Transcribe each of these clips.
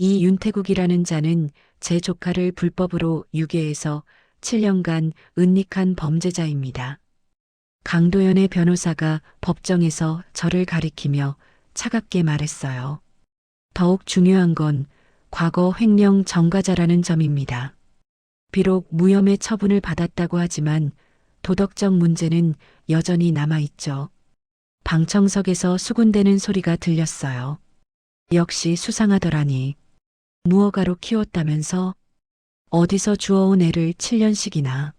이 윤태국이라는 자는 제 조카를 불법으로 유괴해서 7년간 은닉한 범죄자입니다. 강도연의 변호사가 법정에서 저를 가리키며 차갑게 말했어요. 더욱 중요한 건 과거 횡령 전과자라는 점입니다. 비록 무혐의 처분을 받았다고 하지만 도덕적 문제는 여전히 남아있죠. 방청석에서 수군대는 소리가 들렸어요. 역시 수상하더라니. 무허가로 키웠다면서? 어디서 주워온 애를 7년씩이나.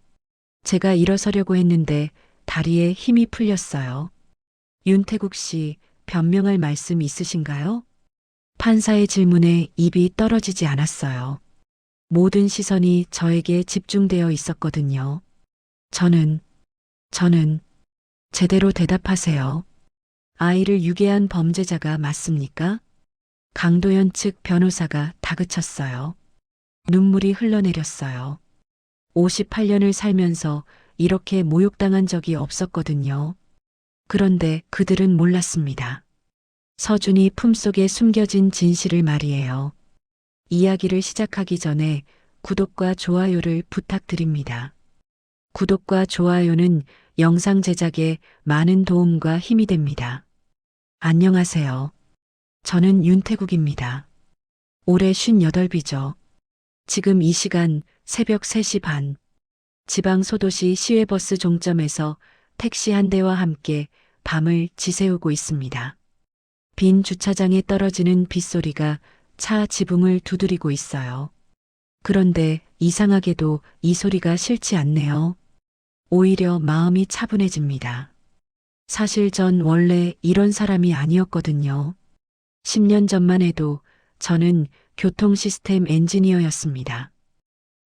제가 일어서려고 했는데 다리에 힘이 풀렸어요. 윤태국 씨, 변명할 말씀 있으신가요? 판사의 질문에 입이 떨어지지 않았어요. 모든 시선이 저에게 집중되어 있었거든요. 저는 제대로 대답하세요. 아이를 유괴한 범죄자가 맞습니까? 강도연 측 변호사가 다그쳤어요. 눈물이 흘러내렸어요. 58년을 살면서 이렇게 모욕당한 적이 없었거든요. 그런데 그들은 몰랐습니다. 서준이 품속에 숨겨진 진실을 말이에요. 이야기를 시작하기 전에 구독과 좋아요를 부탁드립니다. 구독과 좋아요는 영상 제작에 많은 도움과 힘이 됩니다. 안녕하세요. 저는 윤태국입니다. 올해 58이죠. 지금 이 시간 새벽 3시 반. 지방 소도시 시외버스 종점에서 택시 한 대와 함께 밤을 지새우고 있습니다. 빈 주차장에 떨어지는 빗소리가 차 지붕을 두드리고 있어요. 그런데 이상하게도 이 소리가 싫지 않네요. 오히려 마음이 차분해집니다. 사실 전 원래 이런 사람이 아니었거든요. 10년 전만 해도 저는 교통 시스템 엔지니어였습니다.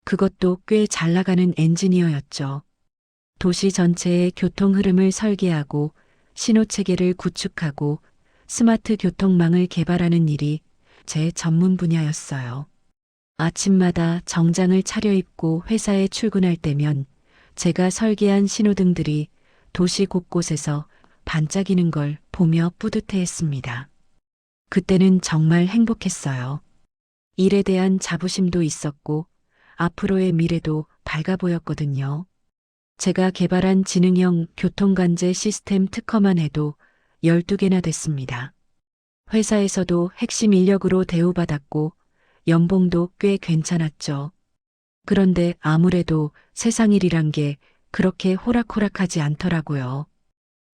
그것도 꽤 잘 나가는 엔지니어였죠. 도시 전체의 교통 흐름을 설계하고 신호 체계를 구축하고 스마트 교통망을 개발하는 일이 제 전문 분야였어요. 아침마다 정장을 차려입고 회사에 출근할 때면 제가 설계한 신호등들이 도시 곳곳에서 반짝이는 걸 보며 뿌듯해했습니다. 그때는 정말 행복했어요. 일에 대한 자부심도 있었고 앞으로의 미래도 밝아 보였거든요. 제가 개발한 지능형 교통관제 시스템 특허만 해도 12개나 됐습니다. 회사에서도 핵심 인력으로 대우받았고 연봉도 꽤 괜찮았죠. 그런데 아무래도 세상 일이란 게 그렇게 호락호락하지 않더라고요.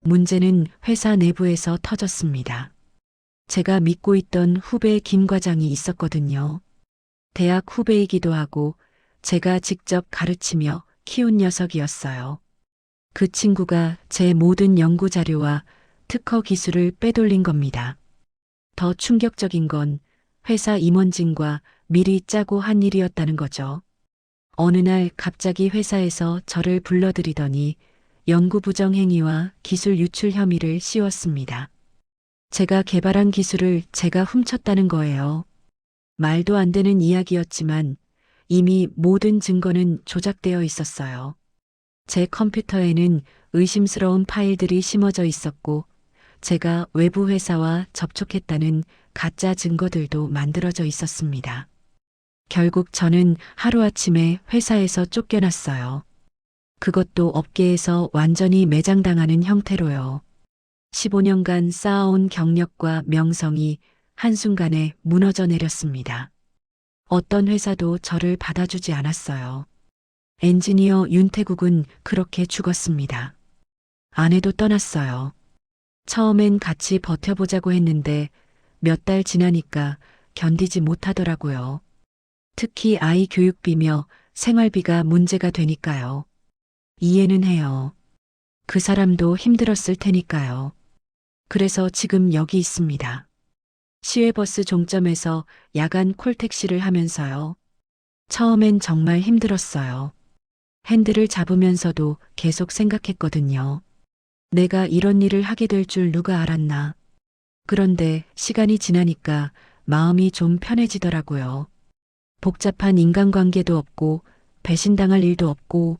문제는 회사 내부에서 터졌습니다. 제가 믿고 있던 후배 김 과장이 있었거든요. 대학 후배이기도 하고 제가 직접 가르치며 키운 녀석이었어요. 그 친구가 제 모든 연구 자료와 특허 기술을 빼돌린 겁니다. 더 충격적인 건 회사 임원진과 미리 짜고 한 일이었다는 거죠. 어느 날 갑자기 회사에서 저를 불러들이더니 연구 부정 행위와 기술 유출 혐의를 씌웠습니다. 제가 개발한 기술을 제가 훔쳤다는 거예요. 말도 안 되는 이야기였지만 이미 모든 증거는 조작되어 있었어요. 제 컴퓨터에는 의심스러운 파일들이 심어져 있었고 제가 외부 회사와 접촉했다는 가짜 증거들도 만들어져 있었습니다. 결국 저는 하루아침에 회사에서 쫓겨났어요. 그것도 업계에서 완전히 매장당하는 형태로요. 15년간 쌓아온 경력과 명성이 한순간에 무너져 내렸습니다. 어떤 회사도 저를 받아주지 않았어요. 엔지니어 윤태국은 그렇게 죽었습니다. 아내도 떠났어요. 처음엔 같이 버텨보자고 했는데 몇 달 지나니까 견디지 못하더라고요. 특히 아이 교육비며 생활비가 문제가 되니까요. 이해는 해요. 그 사람도 힘들었을 테니까요. 그래서 지금 여기 있습니다. 시외버스 종점에서 야간 콜택시를 하면서요. 처음엔 정말 힘들었어요. 핸들을 잡으면서도 계속 생각했거든요. 내가 이런 일을 하게 될 줄 누가 알았나. 그런데 시간이 지나니까 마음이 좀 편해지더라고요. 복잡한 인간관계도 없고 배신당할 일도 없고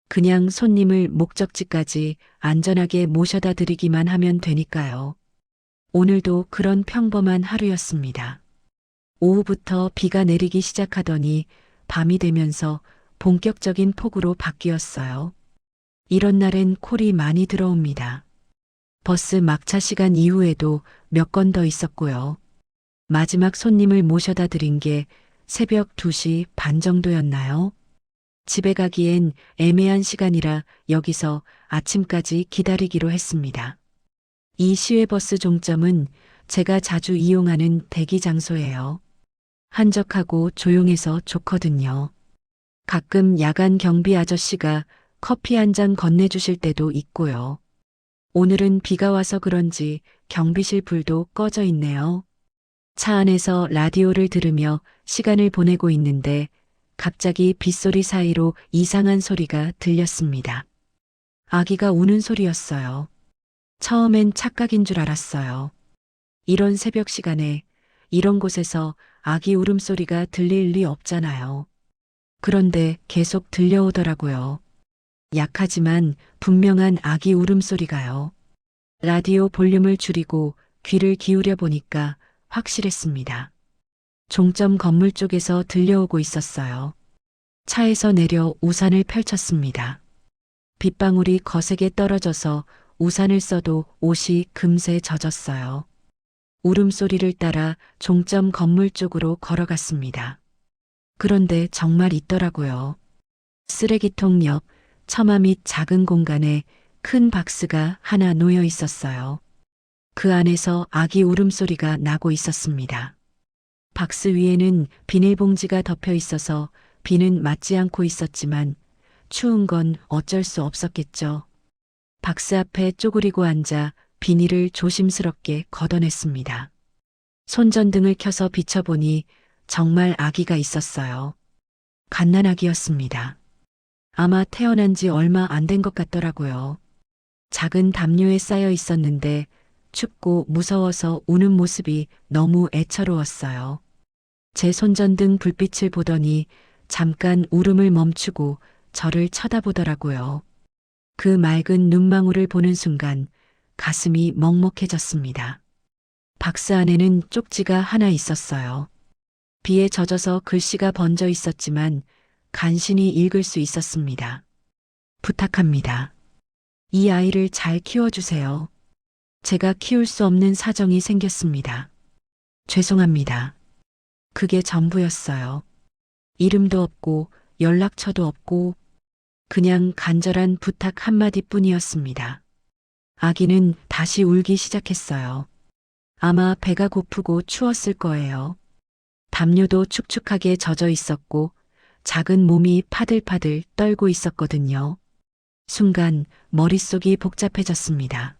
그냥 손님을 목적지까지 안전하게 모셔다 드리기만 하면 되니까요. 오늘도 그런 평범한 하루였습니다. 오후부터 비가 내리기 시작하더니 밤이 되면서 본격적인 폭우로 바뀌었어요. 이런 날엔 콜이 많이 들어옵니다. 버스 막차 시간 이후에도 몇 건 더 있었고요. 마지막 손님을 모셔다 드린 게 새벽 2시 반 정도였나요? 집에 가기엔 애매한 시간이라 여기서 아침까지 기다리기로 했습니다. 이 시외버스 종점은 제가 자주 이용하는 대기 장소예요. 한적하고 조용해서 좋거든요. 가끔 야간 경비 아저씨가 커피 한 잔 건네주실 때도 있고요. 오늘은 비가 와서 그런지 경비실 불도 꺼져 있네요. 차 안에서 라디오를 들으며 시간을 보내고 있는데 갑자기 빗소리 사이로 이상한 소리가 들렸습니다. 아기가 우는 소리였어요. 처음엔 착각인 줄 알았어요. 이런 새벽 시간에 이런 곳에서 아기 울음소리가 들릴 리 없잖아요. 그런데 계속 들려오더라고요. 약하지만 분명한 아기 울음소리가요. 라디오 볼륨을 줄이고 귀를 기울여 보니까 확실했습니다. 종점 건물 쪽에서 들려오고 있었어요. 차에서 내려 우산을 펼쳤습니다. 빗방울이 거세게 떨어져서 우산을 써도 옷이 금세 젖었어요. 울음소리를 따라 종점 건물 쪽으로 걸어갔습니다. 그런데 정말 있더라고요. 쓰레기통 옆 처마 및 작은 공간에 큰 박스가 하나 놓여 있었어요. 그 안에서 아기 울음소리가 나고 있었습니다. 박스 위에는 비닐봉지가 덮여 있어서 비는 맞지 않고 있었지만 추운 건 어쩔 수 없었겠죠. 박스 앞에 쪼그리고 앉아 비닐을 조심스럽게 걷어냈습니다. 손전등을 켜서 비춰보니 정말 아기가 있었어요. 갓난아기였습니다. 아마 태어난 지 얼마 안 된 것 같더라고요. 작은 담요에 쌓여 있었는데 춥고 무서워서 우는 모습이 너무 애처로웠어요. 제 손전등 불빛을 보더니 잠깐 울음을 멈추고 저를 쳐다보더라고요. 그 맑은 눈망울을 보는 순간 가슴이 먹먹해졌습니다. 박스 안에는 쪽지가 하나 있었어요. 비에 젖어서 글씨가 번져 있었지만 간신히 읽을 수 있었습니다. 부탁합니다. 이 아이를 잘 키워주세요. 제가 키울 수 없는 사정이 생겼습니다. 죄송합니다. 그게 전부였어요. 이름도 없고 연락처도 없고 그냥 간절한 부탁 한마디뿐이었습니다. 아기는 다시 울기 시작했어요. 아마 배가 고프고 추웠을 거예요. 담요도 축축하게 젖어 있었고 작은 몸이 파들파들 떨고 있었거든요. 순간 머릿속이 복잡해졌습니다.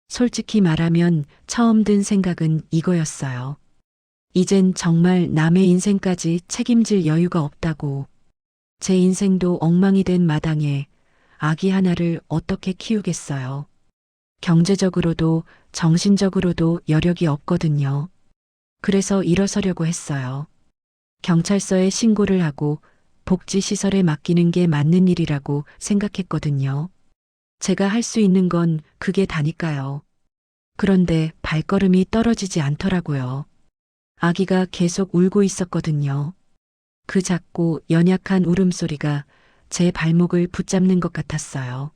솔직히 말하면 처음 든 생각은 이거였어요. 이젠 정말 남의 인생까지 책임질 여유가 없다고. 제 인생도 엉망이 된 마당에 아기 하나를 어떻게 키우겠어요. 경제적으로도 정신적으로도 여력이 없거든요. 그래서 일어서려고 했어요. 경찰서에 신고를 하고 복지시설에 맡기는 게 맞는 일이라고 생각했거든요. 제가 할 수 있는 건 그게 다니까요. 그런데 발걸음이 떨어지지 않더라고요. 아기가 계속 울고 있었거든요. 그 작고 연약한 울음소리가 제 발목을 붙잡는 것 같았어요.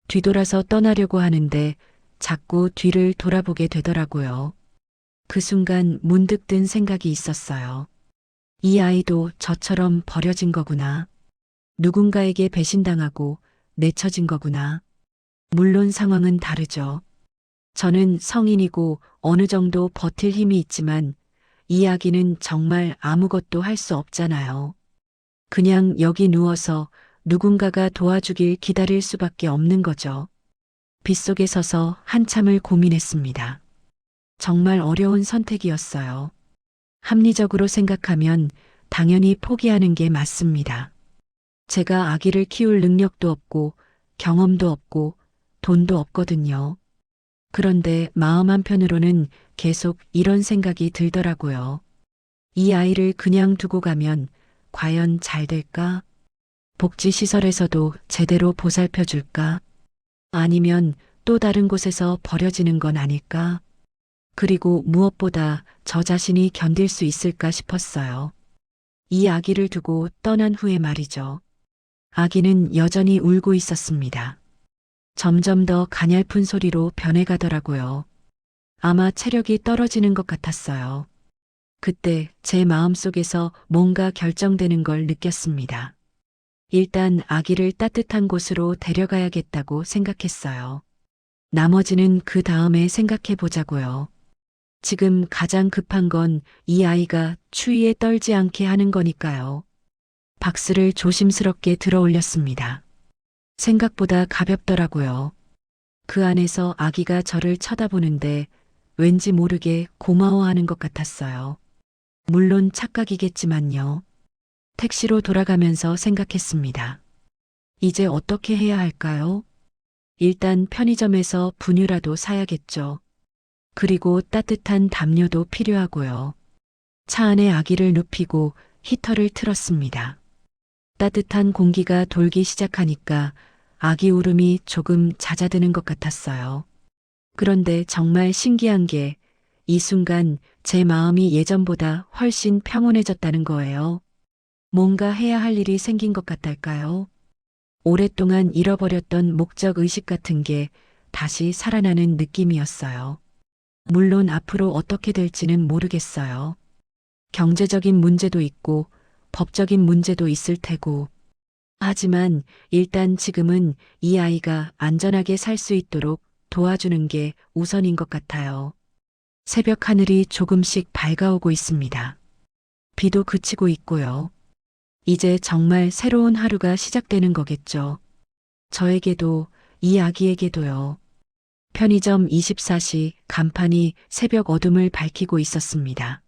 뒤돌아서 떠나려고 하는데 자꾸 뒤를 돌아보게 되더라고요. 그 순간 문득 든 생각이 있었어요. 이 아이도 저처럼 버려진 거구나. 누군가에게 배신당하고 내쳐진 거구나. 물론 상황은 다르죠. 저는 성인이고 어느 정도 버틸 힘이 있지만 이 아기는 정말 아무것도 할 수 없잖아요. 그냥 여기 누워서 누군가가 도와주길 기다릴 수밖에 없는 거죠. 빗속에 서서 한참을 고민했습니다. 정말 어려운 선택이었어요. 합리적으로 생각하면 당연히 포기하는 게 맞습니다. 제가 아기를 키울 능력도 없고 경험도 없고 돈도 없거든요. 그런데 마음 한편으로는 계속 이런 생각이 들더라고요. 이 아이를 그냥 두고 가면 과연 잘 될까? 복지시설에서도 제대로 보살펴 줄까? 아니면 또 다른 곳에서 버려지는 건 아닐까? 그리고 무엇보다 저 자신이 견딜 수 있을까 싶었어요. 이 아기를 두고 떠난 후에 말이죠. 아기는 여전히 울고 있었습니다. 점점 더 가냘픈 소리로 변해가더라고요. 아마 체력이 떨어지는 것 같았어요. 그때 제 마음속에서 뭔가 결정되는 걸 느꼈습니다. 일단 아기를 따뜻한 곳으로 데려가야겠다고 생각했어요. 나머지는 그 다음에 생각해 보자고요. 지금 가장 급한 건 이 아이가 추위에 떨지 않게 하는 거니까요. 박스를 조심스럽게 들어 올렸습니다. 생각보다 가볍더라고요. 그 안에서 아기가 저를 쳐다보는데 왠지 모르게 고마워하는 것 같았어요. 물론 착각이겠지만요. 택시로 돌아가면서 생각했습니다. 이제 어떻게 해야 할까요? 일단 편의점에서 분유라도 사야겠죠. 그리고 따뜻한 담요도 필요하고요. 차 안에 아기를 눕히고 히터를 틀었습니다. 따뜻한 공기가 돌기 시작하니까 아기 울음이 조금 잦아드는 것 같았어요. 그런데 정말 신기한 게 이 순간 제 마음이 예전보다 훨씬 평온해졌다는 거예요. 뭔가 해야 할 일이 생긴 것 같달까요? 오랫동안 잃어버렸던 목적 의식 같은 게 다시 살아나는 느낌이었어요. 물론 앞으로 어떻게 될지는 모르겠어요. 경제적인 문제도 있고 법적인 문제도 있을 테고. 하지만 일단 지금은 이 아이가 안전하게 살 수 있도록 도와주는 게 우선인 것 같아요. 새벽 하늘이 조금씩 밝아오고 있습니다. 비도 그치고 있고요. 이제 정말 새로운 하루가 시작되는 거겠죠. 저에게도 이 아기에게도요. 편의점 24시 간판이 새벽 어둠을 밝히고 있었습니다.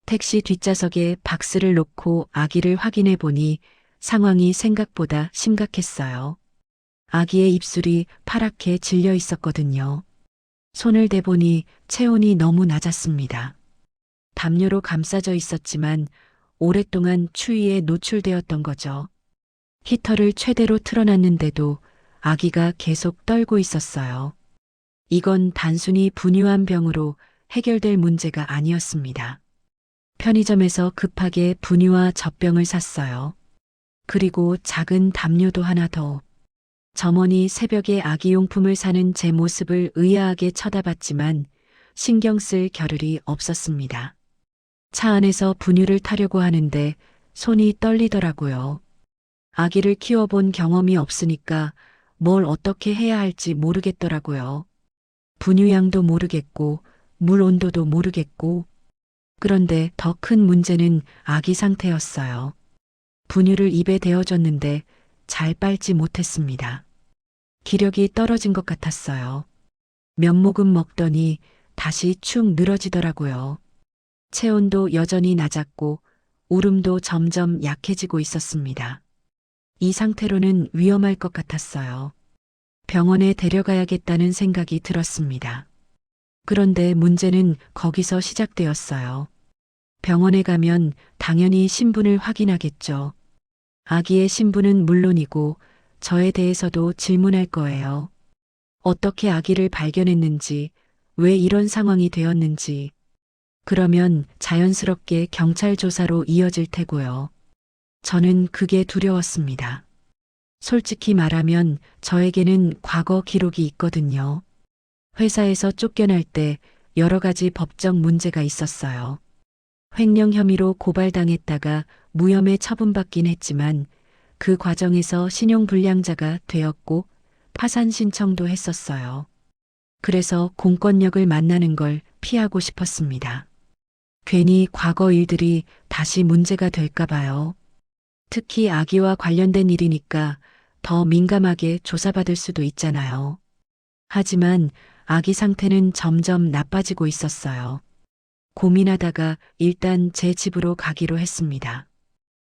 택시 뒷좌석에 박스를 놓고 아기를 확인해 보니 상황이 생각보다 심각했어요. 아기의 입술이 파랗게 질려 있었거든요. 손을 대보니 체온이 너무 낮았습니다. 담요로 감싸져 있었지만 오랫동안 추위에 노출되었던 거죠. 히터를 최대로 틀어놨는데도 아기가 계속 떨고 있었어요. 이건 단순히 분유한 병으로 해결될 문제가 아니었습니다. 편의점에서 급하게 분유와 젖병을 샀어요. 그리고 작은 담요도 하나 더. 점원이 새벽에 아기용품을 사는 제 모습을 의아하게 쳐다봤지만 신경 쓸 겨를이 없었습니다. 차 안에서 분유를 타려고 하는데 손이 떨리더라고요. 아기를 키워본 경험이 없으니까 뭘 어떻게 해야 할지 모르겠더라고요. 분유량도 모르겠고 물 온도도 모르겠고. 그런데 더 큰 문제는 아기 상태였어요. 분유를 입에 대어줬는데 잘 빨지 못했습니다. 기력이 떨어진 것 같았어요. 몇 모금 먹더니 다시 축 늘어지더라고요. 체온도 여전히 낮았고 울음도 점점 약해지고 있었습니다. 이 상태로는 위험할 것 같았어요. 병원에 데려가야겠다는 생각이 들었습니다. 그런데 문제는 거기서 시작되었어요. 병원에 가면 당연히 신분을 확인하겠죠. 아기의 신분은 물론이고 저에 대해서도 질문할 거예요. 어떻게 아기를 발견했는지, 왜 이런 상황이 되었는지. 그러면 자연스럽게 경찰 조사로 이어질 테고요. 저는 그게 두려웠습니다. 솔직히 말하면 저에게는 과거 기록이 있거든요. 회사에서 쫓겨날 때 여러 가지 법적 문제가 있었어요. 횡령 혐의로 고발당했다가 무혐의 처분받긴 했지만 그 과정에서 신용불량자가 되었고 파산 신청도 했었어요. 그래서 공권력을 만나는 걸 피하고 싶었습니다. 괜히 과거 일들이 다시 문제가 될까 봐요. 특히 아기와 관련된 일이니까 더 민감하게 조사받을 수도 있잖아요. 하지만 아기 상태는 점점 나빠지고 있었어요. 고민하다가 일단 제 집으로 가기로 했습니다.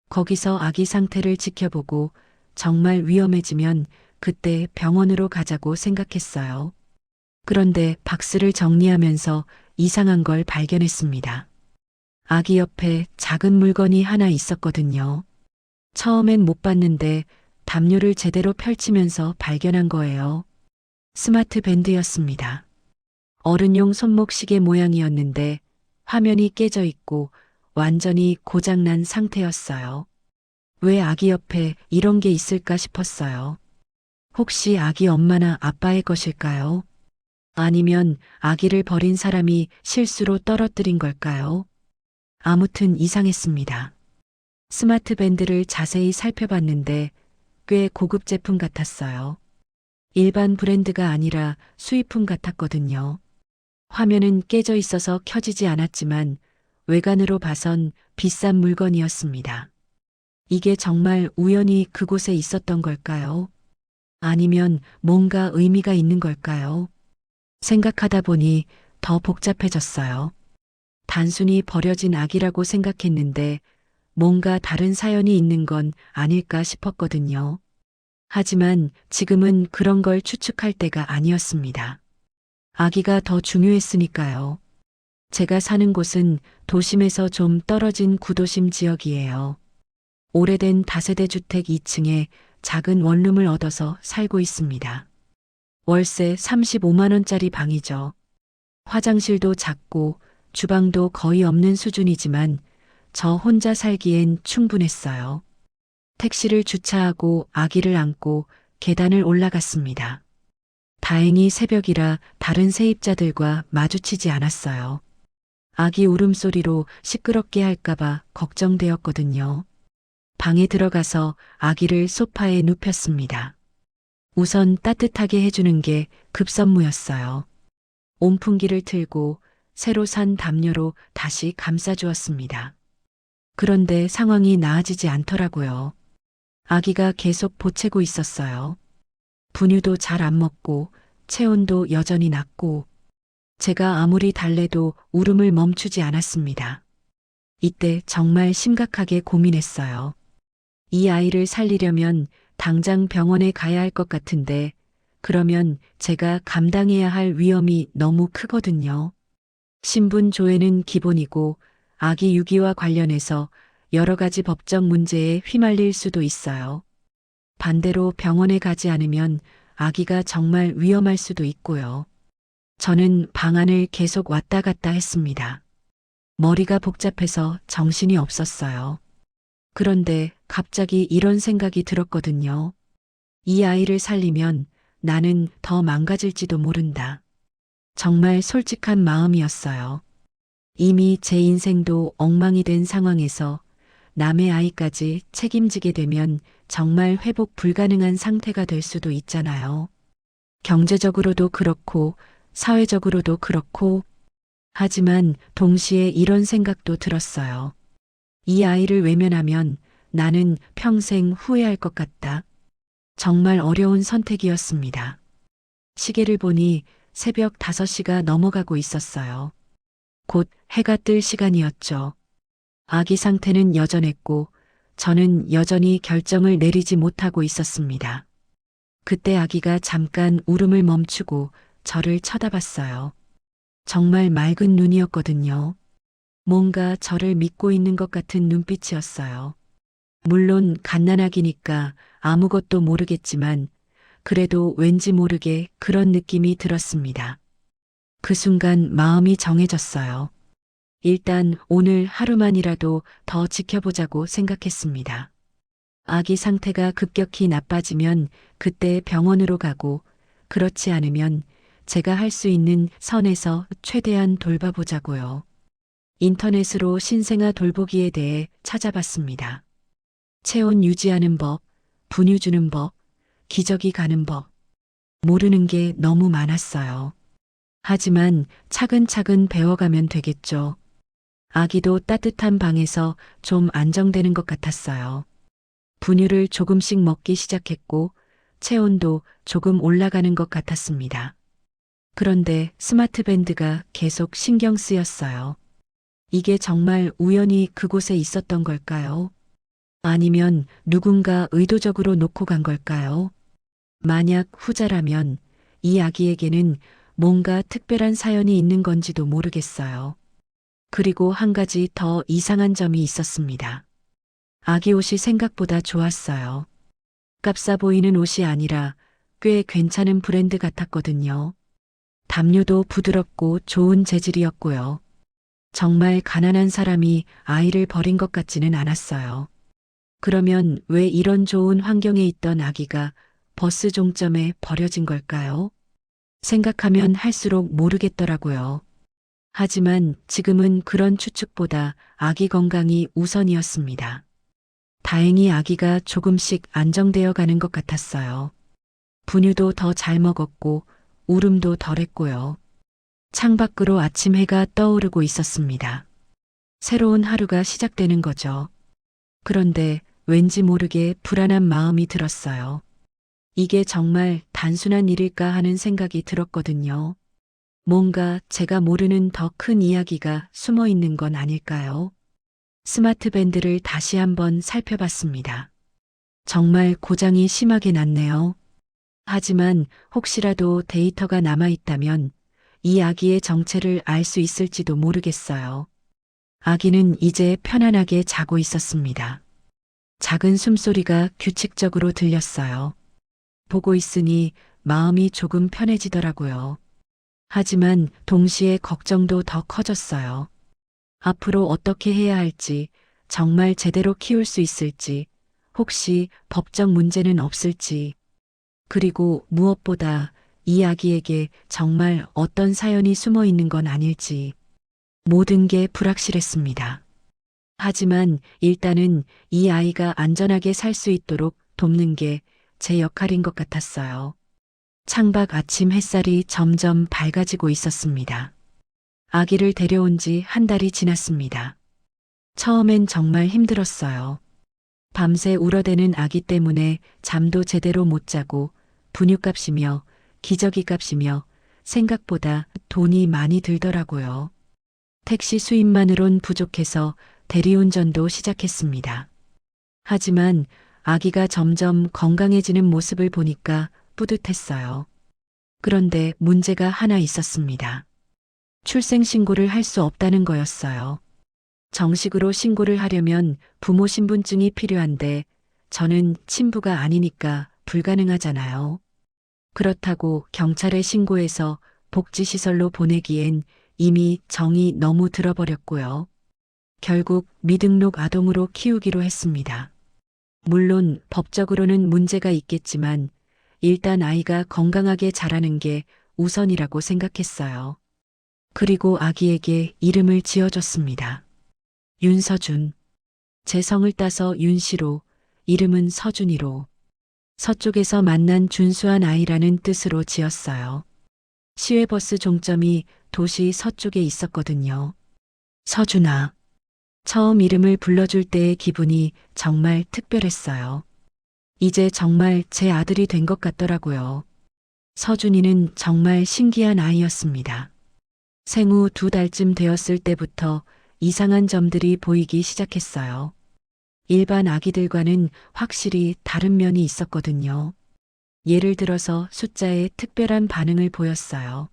거기서 아기 상태를 지켜보고 정말 위험해지면 그때 병원으로 가자고 생각했어요. 그런데 박스를 정리하면서 이상한 걸 발견했습니다. 아기 옆에 작은 물건이 하나 있었거든요. 처음엔 못 봤는데 담요를 제대로 펼치면서 발견한 거예요. 스마트 밴드였습니다. 어른용 손목시계 모양이었는데 화면이 깨져 있고 완전히 고장난 상태였어요. 왜 아기 옆에 이런 게 있을까 싶었어요. 혹시 아기 엄마나 아빠의 것일까요? 아니면 아기를 버린 사람이 실수로 떨어뜨린 걸까요? 아무튼 이상했습니다. 스마트 밴드를 자세히 살펴봤는데 꽤 고급 제품 같았어요. 일반 브랜드가 아니라 수입품 같았거든요. 화면은 깨져 있어서 켜지지 않았지만 외관으로 봐선 비싼 물건이었습니다. 이게 정말 우연히 그곳에 있었던 걸까요? 아니면 뭔가 의미가 있는 걸까요? 생각하다 보니 더 복잡해졌어요. 단순히 버려진 아기라고 생각했는데 뭔가 다른 사연이 있는 건 아닐까 싶었거든요. 하지만 지금은 그런 걸 추측할 때가 아니었습니다. 아기가 더 중요했으니까요. 제가 사는 곳은 도심에서 좀 떨어진 구도심 지역이에요. 오래된 다세대 주택 2층에 작은 원룸을 얻어서 살고 있습니다. 월세 35만 원짜리 방이죠. 화장실도 작고 주방도 거의 없는 수준이지만 저 혼자 살기엔 충분했어요. 택시를 주차하고 아기를 안고 계단을 올라갔습니다. 다행히 새벽이라 다른 세입자들과 마주치지 않았어요. 아기 울음소리로 시끄럽게 할까봐 걱정되었거든요. 방에 들어가서 아기를 소파에 눕혔습니다. 우선 따뜻하게 해주는 게 급선무였어요. 온풍기를 틀고 새로 산 담요로 다시 감싸주었습니다. 그런데 상황이 나아지지 않더라고요. 아기가 계속 보채고 있었어요. 분유도 잘 안 먹고 체온도 여전히 낮고 제가 아무리 달래도 울음을 멈추지 않았습니다. 이때 정말 심각하게 고민했어요. 이 아이를 살리려면 당장 병원에 가야 할 것 같은데 그러면 제가 감당해야 할 위험이 너무 크거든요. 신분 조회는 기본이고 아기 유기와 관련해서 여러 가지 법적 문제에 휘말릴 수도 있어요. 반대로 병원에 가지 않으면 아기가 정말 위험할 수도 있고요. 저는 방안을 계속 왔다 갔다 했습니다. 머리가 복잡해서 정신이 없었어요. 그런데 갑자기 이런 생각이 들었거든요. 이 아이를 살리면 나는 더 망가질지도 모른다. 정말 솔직한 마음이었어요. 이미 제 인생도 엉망이 된 상황에서 남의 아이까지 책임지게 되면 정말 회복 불가능한 상태가 될 수도 있잖아요. 경제적으로도 그렇고 사회적으로도 그렇고 하지만 동시에 이런 생각도 들었어요. 이 아이를 외면하면 나는 평생 후회할 것 같다. 정말 어려운 선택이었습니다. 시계를 보니 새벽 5시가 넘어가고 있었어요. 곧 해가 뜰 시간이었죠. 아기 상태는 여전했고 저는 여전히 결정을 내리지 못하고 있었습니다. 그때 아기가 잠깐 울음을 멈추고 저를 쳐다봤어요. 정말 맑은 눈이었거든요. 뭔가 저를 믿고 있는 것 같은 눈빛이었어요. 물론 갓난아기니까 아무것도 모르겠지만 그래도 왠지 모르게 그런 느낌이 들었습니다. 그 순간 마음이 정해졌어요. 일단 오늘 하루만이라도 더 지켜보자고 생각했습니다. 아기 상태가 급격히 나빠지면 그때 병원으로 가고 그렇지 않으면 제가 할 수 있는 선에서 최대한 돌봐보자고요. 인터넷으로 신생아 돌보기에 대해 찾아봤습니다. 체온 유지하는 법, 분유 주는 법, 기저귀 가는 법. 모르는 게 너무 많았어요. 하지만 차근차근 배워가면 되겠죠. 아기도 따뜻한 방에서 좀 안정되는 것 같았어요. 분유를 조금씩 먹기 시작했고 체온도 조금 올라가는 것 같았습니다. 그런데 스마트 밴드가 계속 신경 쓰였어요. 이게 정말 우연히 그곳에 있었던 걸까요? 아니면 누군가 의도적으로 놓고 간 걸까요? 만약 후자라면 이 아기에게는 뭔가 특별한 사연이 있는 건지도 모르겠어요. 그리고 한 가지 더 이상한 점이 있었습니다. 아기 옷이 생각보다 좋았어요. 값싸 보이는 옷이 아니라 꽤 괜찮은 브랜드 같았거든요. 담요도 부드럽고 좋은 재질이었고요. 정말 가난한 사람이 아이를 버린 것 같지는 않았어요. 그러면 왜 이런 좋은 환경에 있던 아기가 버스 종점에 버려진 걸까요? 생각하면 할수록 모르겠더라고요. 하지만 지금은 그런 추측보다 아기 건강이 우선이었습니다. 다행히 아기가 조금씩 안정되어 가는 것 같았어요. 분유도 더 잘 먹었고 울음도 덜했고요. 창밖으로 아침 해가 떠오르고 있었습니다. 새로운 하루가 시작되는 거죠. 그런데 왠지 모르게 불안한 마음이 들었어요. 이게 정말 단순한 일일까 하는 생각이 들었거든요. 뭔가 제가 모르는 더 큰 이야기가 숨어 있는 건 아닐까요? 스마트 밴드를 다시 한번 살펴봤습니다. 정말 고장이 심하게 났네요. 하지만 혹시라도 데이터가 남아있다면 이 아기의 정체를 알 수 있을지도 모르겠어요. 아기는 이제 편안하게 자고 있었습니다. 작은 숨소리가 규칙적으로 들렸어요. 보고 있으니 마음이 조금 편해지더라고요. 하지만 동시에 걱정도 더 커졌어요. 앞으로 어떻게 해야 할지, 정말 제대로 키울 수 있을지, 혹시 법적 문제는 없을지, 그리고 무엇보다 이 아기에게 정말 어떤 사연이 숨어 있는 건 아닐지, 모든 게 불확실했습니다. 하지만 일단은 이 아이가 안전하게 살 수 있도록 돕는 게 제 역할인 것 같았어요. 창밖 아침 햇살이 점점 밝아지고 있었습니다. 아기를 데려온 지 한 달이 지났습니다. 처음엔 정말 힘들었어요. 밤새 울어대는 아기 때문에 잠도 제대로 못 자고 분유값이며 기저귀 값이며 생각보다 돈이 많이 들더라고요. 택시 수입만으론 부족해서 대리운전도 시작했습니다. 하지만 아기가 점점 건강해지는 모습을 보니까 뿌듯했어요. 그런데 문제가 하나 있었습니다. 출생신고를 할 수 없다는 거였어요. 정식으로 신고를 하려면 부모 신분증이 필요한데 저는 친부가 아니니까 불가능하잖아요. 그렇다고 경찰에 신고해서 복지시설로 보내기엔 이미 정이 너무 들어버렸고요. 결국 미등록 아동으로 키우기로 했습니다. 물론 법적으로는 문제가 있겠지만 일단 아이가 건강하게 자라는 게 우선이라고 생각했어요. 그리고 아기에게 이름을 지어줬습니다. 윤서준. 제 성을 따서 윤씨로, 이름은 서준이로. 서쪽에서 만난 준수한 아이라는 뜻으로 지었어요. 시외버스 종점이 도시 서쪽에 있었거든요. 서준아. 처음 이름을 불러줄 때의 기분이 정말 특별했어요. 이제 정말 제 아들이 된 것 같더라고요. 서준이는 정말 신기한 아이였습니다. 생후 2달쯤 되었을 때부터 이상한 점들이 보이기 시작했어요. 일반 아기들과는 확실히 다른 면이 있었거든요. 예를 들어서 숫자에 특별한 반응을 보였어요.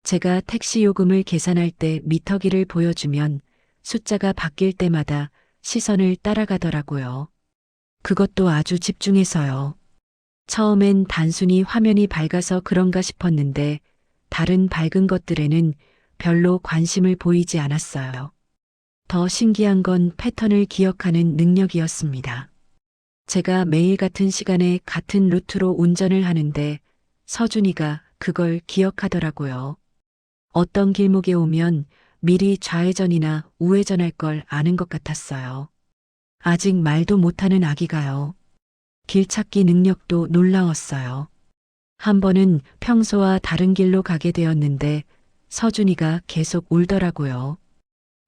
제가 택시 요금을 계산할 때 미터기를 보여주면 숫자가 바뀔 때마다 시선을 따라가더라고요. 그것도 아주 집중해서요. 처음엔 단순히 화면이 밝아서 그런가 싶었는데 다른 밝은 것들에는 별로 관심을 보이지 않았어요. 더 신기한 건 패턴을 기억하는 능력이었습니다. 제가 매일 같은 시간에 같은 루트로 운전을 하는데 서준이가 그걸 기억하더라고요. 어떤 길목에 오면 미리 좌회전이나 우회전할 걸 아는 것 같았어요. 아직 말도 못하는 아기가요. 길찾기 능력도 놀라웠어요. 한 번은 평소와 다른 길로 가게 되었는데 서준이가 계속 울더라고요.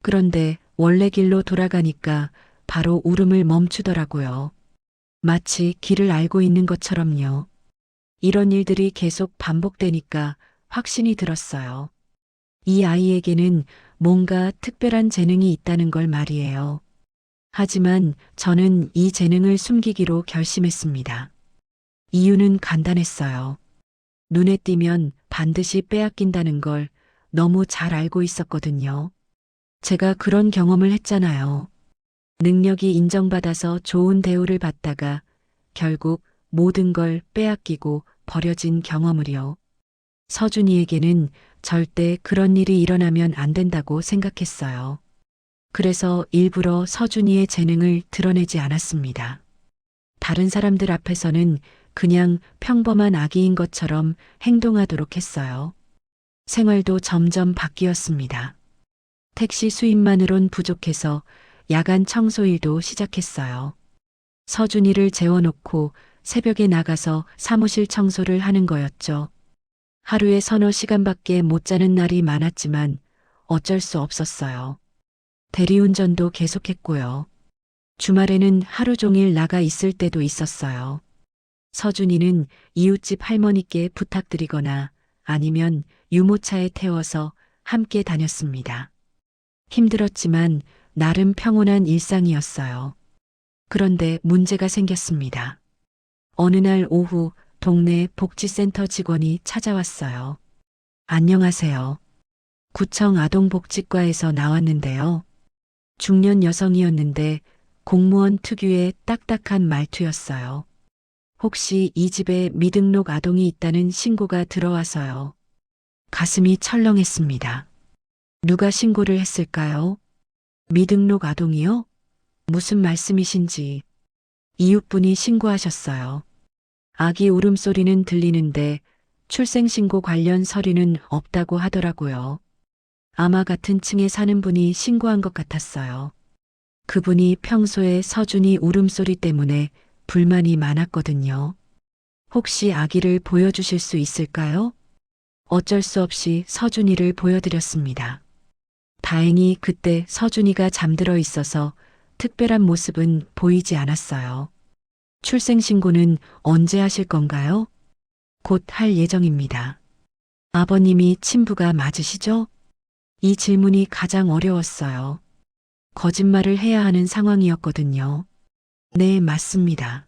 그런데 원래 길로 돌아가니까 바로 울음을 멈추더라고요. 마치 길을 알고 있는 것처럼요. 이런 일들이 계속 반복되니까 확신이 들었어요. 이 아이에게는 뭔가 특별한 재능이 있다는 걸 말이에요. 하지만 저는 이 재능을 숨기기로 결심했습니다. 이유는 간단했어요. 눈에 띄면 반드시 빼앗긴다는 걸 너무 잘 알고 있었거든요. 제가 그런 경험을 했잖아요. 능력이 인정받아서 좋은 대우를 받다가 결국 모든 걸 빼앗기고 버려진 경험을요. 서준이에게는 절대 그런 일이 일어나면 안 된다고 생각했어요. 그래서 일부러 서준이의 재능을 드러내지 않았습니다. 다른 사람들 앞에서는 그냥 평범한 아기인 것처럼 행동하도록 했어요. 생활도 점점 바뀌었습니다. 택시 수입만으론 부족해서 야간 청소 일도 시작했어요. 서준이를 재워놓고 새벽에 나가서 사무실 청소를 하는 거였죠. 하루에 서너 시간밖에 못 자는 날이 많았지만 어쩔 수 없었어요. 대리운전도 계속했고요. 주말에는 하루 종일 나가 있을 때도 있었어요. 서준이는 이웃집 할머니께 부탁드리거나 아니면 유모차에 태워서 함께 다녔습니다. 힘들었지만 나름 평온한 일상이었어요. 그런데 문제가 생겼습니다. 어느 날 오후 동네 복지센터 직원이 찾아왔어요. 안녕하세요. 구청 아동복지과에서 나왔는데요. 중년 여성이었는데 공무원 특유의 딱딱한 말투였어요. 혹시 이 집에 미등록 아동이 있다는 신고가 들어와서요. 가슴이 철렁했습니다. 누가 신고를 했을까요? 미등록 아동이요? 무슨 말씀이신지. 이웃분이 신고하셨어요. 아기 울음소리는 들리는데 출생신고 관련 서류는 없다고 하더라고요. 아마 같은 층에 사는 분이 신고한 것 같았어요. 그분이 평소에 서준이 울음소리 때문에 불만이 많았거든요. 혹시 아기를 보여주실 수 있을까요? 어쩔 수 없이 서준이를 보여드렸습니다. 다행히 그때 서준이가 잠들어 있어서 특별한 모습은 보이지 않았어요. 출생신고는 언제 하실 건가요? 곧 할 예정입니다. 아버님이 친부가 맞으시죠? 이 질문이 가장 어려웠어요. 거짓말을 해야 하는 상황이었거든요. 네, 맞습니다.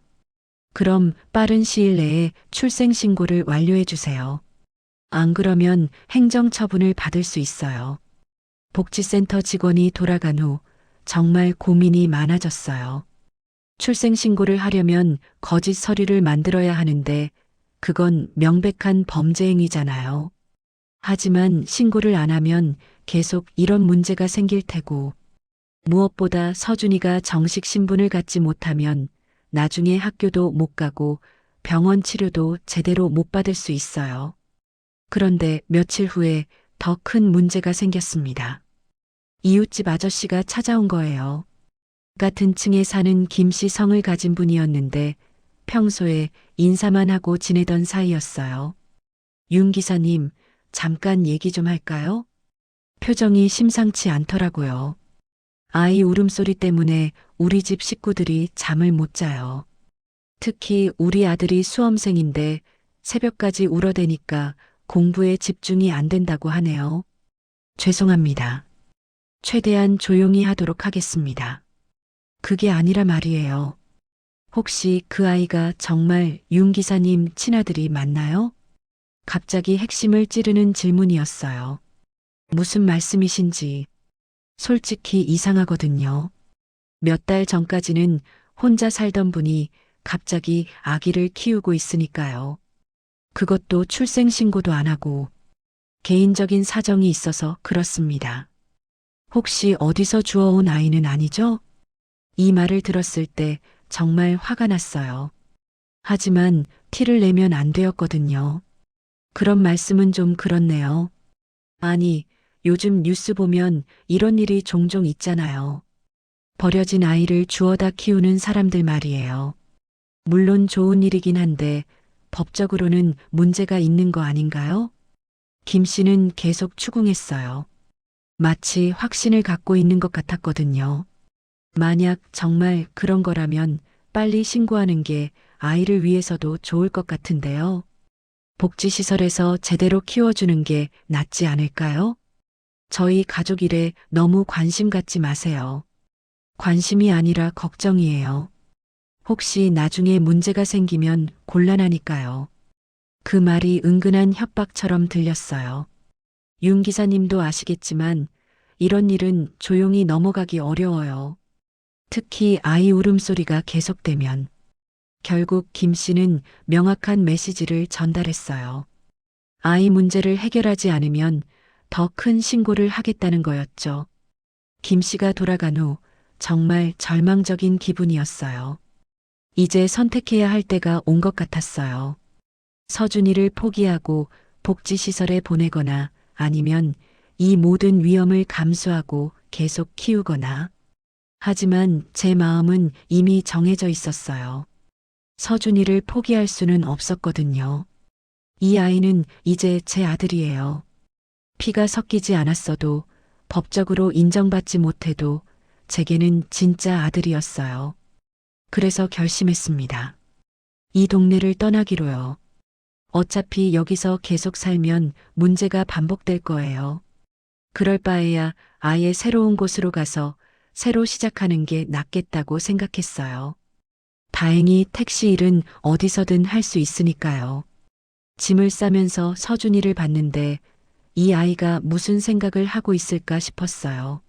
그럼 빠른 시일 내에 출생신고를 완료해 주세요. 안 그러면 행정처분을 받을 수 있어요. 복지센터 직원이 돌아간 후 정말 고민이 많아졌어요. 출생신고를 하려면 거짓 서류를 만들어야 하는데 그건 명백한 범죄 행위잖아요. 하지만 신고를 안 하면 계속 이런 문제가 생길 테고 무엇보다 서준이가 정식 신분을 갖지 못하면 나중에 학교도 못 가고 병원 치료도 제대로 못 받을 수 있어요. 그런데 며칠 후에 더 큰 문제가 생겼습니다. 이웃집 아저씨가 찾아온 거예요. 같은 층에 사는 김 씨 성을 가진 분이었는데 평소에 인사만 하고 지내던 사이였어요. 윤 기사님, 잠깐 얘기 좀 할까요? 표정이 심상치 않더라고요. 아이 울음소리 때문에 우리 집 식구들이 잠을 못 자요. 특히 우리 아들이 수험생인데 새벽까지 울어대니까 공부에 집중이 안 된다고 하네요. 죄송합니다. 최대한 조용히 하도록 하겠습니다. 그게 아니라 말이에요. 혹시 그 아이가 정말 윤 기사님 친아들이 맞나요? 갑자기 핵심을 찌르는 질문이었어요. 무슨 말씀이신지 솔직히 이상하거든요. 몇 달 전까지는 혼자 살던 분이 갑자기 아기를 키우고 있으니까요. 그것도 출생신고도 안 하고 개인적인 사정이 있어서 그렇습니다. 혹시 어디서 주워온 아이는 아니죠? 이 말을 들었을 때 정말 화가 났어요. 하지만 티를 내면 안 되었거든요. 그런 말씀은 좀 그렇네요. 아니, 요즘 뉴스 보면 이런 일이 종종 있잖아요. 버려진 아이를 주워다 키우는 사람들 말이에요. 물론 좋은 일이긴 한데 법적으로는 문제가 있는 거 아닌가요? 김 씨는 계속 추궁했어요. 마치 확신을 갖고 있는 것 같았거든요. 만약 정말 그런 거라면 빨리 신고하는 게 아이를 위해서도 좋을 것 같은데요. 복지시설에서 제대로 키워주는 게 낫지 않을까요? 저희 가족 일에 너무 관심 갖지 마세요. 관심이 아니라 걱정이에요. 혹시 나중에 문제가 생기면 곤란하니까요. 그 말이 은근한 협박처럼 들렸어요. 윤 기사님도 아시겠지만 이런 일은 조용히 넘어가기 어려워요. 특히 아이 울음소리가 계속되면. 결국 김 씨는 명확한 메시지를 전달했어요. 아이 문제를 해결하지 않으면 더 큰 신고를 하겠다는 거였죠. 김 씨가 돌아간 후 정말 절망적인 기분이었어요. 이제 선택해야 할 때가 온 것 같았어요. 서준이를 포기하고 복지시설에 보내거나 아니면 이 모든 위험을 감수하고 계속 키우거나. 하지만 제 마음은 이미 정해져 있었어요. 서준이를 포기할 수는 없었거든요. 이 아이는 이제 제 아들이에요. 피가 섞이지 않았어도 법적으로 인정받지 못해도 제게는 진짜 아들이었어요. 그래서 결심했습니다. 이 동네를 떠나기로요. 어차피 여기서 계속 살면 문제가 반복될 거예요. 그럴 바에야 아예 새로운 곳으로 가서 새로 시작하는 게 낫겠다고 생각했어요. 다행히 택시 일은 어디서든 할 수 있으니까요. 짐을 싸면서 서준이를 봤는데 이 아이가 무슨 생각을 하고 있을까 싶었어요.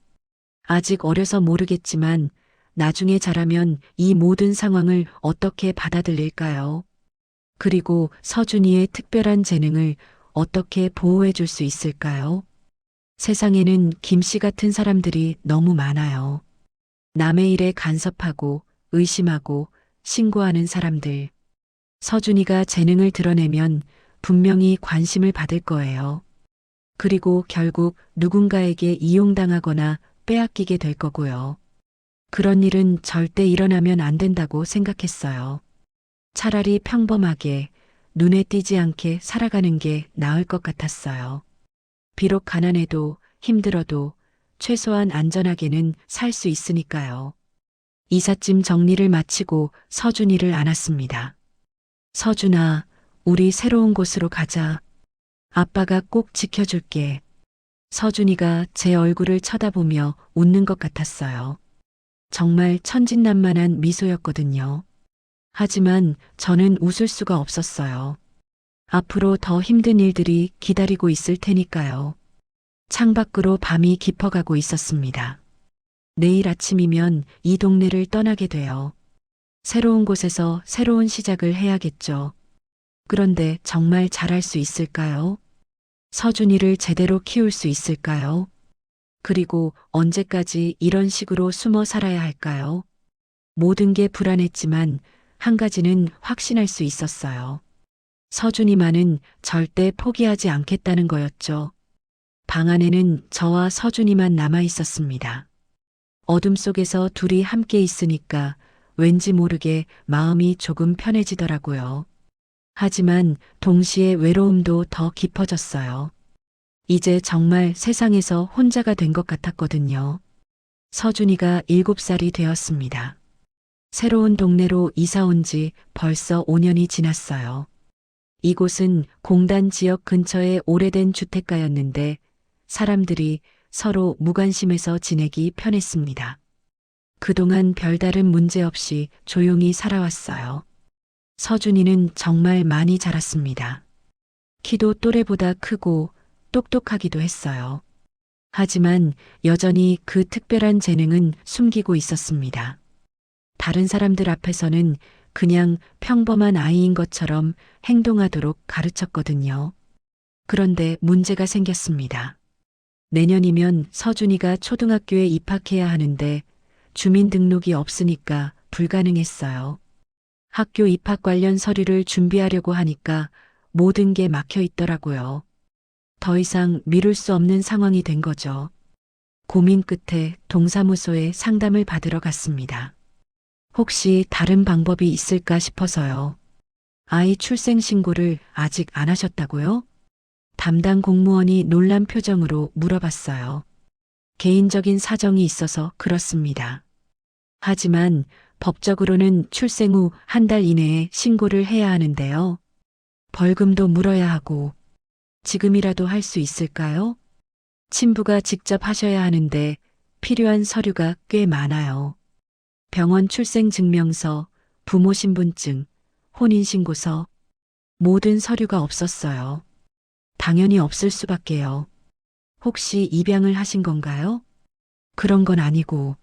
아직 어려서 모르겠지만 나중에 자라면 이 모든 상황을 어떻게 받아들일까요? 그리고 서준이의 특별한 재능을 어떻게 보호해 줄 수 있을까요? 세상에는 김 씨 같은 사람들이 너무 많아요. 남의 일에 간섭하고 의심하고 신고하는 사람들. 서준이가 재능을 드러내면 분명히 관심을 받을 거예요. 그리고 결국 누군가에게 이용당하거나 빼앗기게 될 거고요. 그런 일은 절대 일어나면 안 된다고 생각했어요. 차라리 평범하게 눈에 띄지 않게 살아가는 게 나을 것 같았어요. 비록 가난해도 힘들어도 최소한 안전하게는 살 수 있으니까요. 이삿짐 정리를 마치고 서준이를 안았습니다. 서준아, 우리 새로운 곳으로 가자. 아빠가 꼭 지켜줄게. 서준이가 제 얼굴을 쳐다보며 웃는 것 같았어요. 정말 천진난만한 미소였거든요. 하지만 저는 웃을 수가 없었어요. 앞으로 더 힘든 일들이 기다리고 있을 테니까요. 창밖으로 밤이 깊어가고 있었습니다. 내일 아침이면 이 동네를 떠나게 돼요. 새로운 곳에서 새로운 시작을 해야겠죠. 그런데 정말 잘할 수 있을까요? 서준이를 제대로 키울 수 있을까요? 그리고 언제까지 이런 식으로 숨어 살아야 할까요? 모든 게 불안했지만 한 가지는 확신할 수 있었어요. 서준이만은 절대 포기하지 않겠다는 거였죠. 방 안에는 저와 서준이만 남아 있었습니다. 어둠 속에서 둘이 함께 있으니까 왠지 모르게 마음이 조금 편해지더라고요. 하지만 동시에 외로움도 더 깊어졌어요. 이제 정말 세상에서 혼자가 된 것 같았거든요. 서준이가 7살이 되었습니다. 새로운 동네로 이사 온 지 벌써 5년이 지났어요. 이곳은 공단 지역 근처의 오래된 주택가였는데 사람들이 서로 무관심해서 지내기 편했습니다. 그동안 별다른 문제 없이 조용히 살아왔어요. 서준이는 정말 많이 자랐습니다. 키도 또래보다 크고 똑똑하기도 했어요. 하지만 여전히 그 특별한 재능은 숨기고 있었습니다. 다른 사람들 앞에서는 그냥 평범한 아이인 것처럼 행동하도록 가르쳤거든요. 그런데 문제가 생겼습니다. 내년이면 서준이가 초등학교에 입학해야 하는데 주민등록이 없으니까 불가능했어요. 학교 입학 관련 서류를 준비하려고 하니까 모든 게 막혀 있더라고요. 더 이상 미룰 수 없는 상황이 된 거죠. 고민 끝에 동사무소에 상담을 받으러 갔습니다. 혹시 다른 방법이 있을까 싶어서요. 아이 출생 신고를 아직 안 하셨다고요? 담당 공무원이 놀란 표정으로 물어봤어요. 개인적인 사정이 있어서 그렇습니다. 하지만 법적으로는 출생 후 한 달 이내에 신고를 해야 하는데요. 벌금도 물어야 하고 지금이라도 할 수 있을까요? 친부가 직접 하셔야 하는데 필요한 서류가 꽤 많아요. 병원 출생증명서, 부모 신분증, 혼인신고서, 모든 서류가 없었어요. 당연히 없을 수밖에요. 혹시 입양을 하신 건가요? 그런 건 아니고,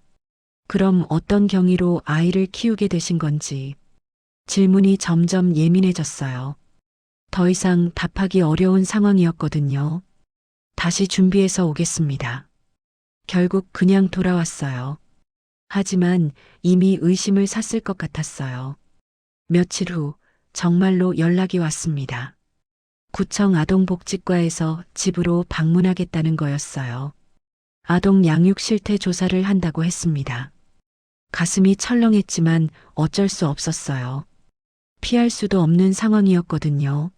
그럼 어떤 경위로 아이를 키우게 되신 건지. 질문이 점점 예민해졌어요. 더 이상 답하기 어려운 상황이었거든요. 다시 준비해서 오겠습니다. 결국 그냥 돌아왔어요. 하지만 이미 의심을 샀을 것 같았어요. 며칠 후 정말로 연락이 왔습니다. 구청 아동복지과에서 집으로 방문하겠다는 거였어요. 아동 양육 실태 조사를 한다고 했습니다. 가슴이 철렁했지만 어쩔 수 없었어요. 피할 수도 없는 상황이었거든요.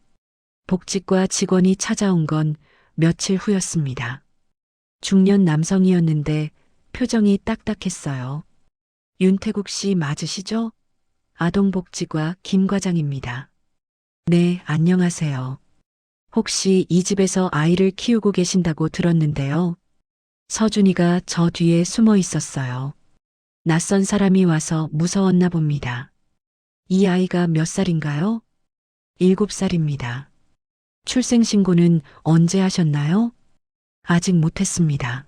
복지과 직원이 찾아온 건 며칠 후였습니다. 중년 남성이었는데 표정이 딱딱했어요. 윤태국 씨 맞으시죠? 아동복지과 김 과장입니다. 네, 안녕하세요. 혹시 이 집에서 아이를 키우고 계신다고 들었는데요. 서준이가 저 뒤에 숨어 있었어요. 낯선 사람이 와서 무서웠나 봅니다. 이 아이가 몇 살인가요? 7살입니다. 출생신고는 언제 하셨나요? 아직 못했습니다.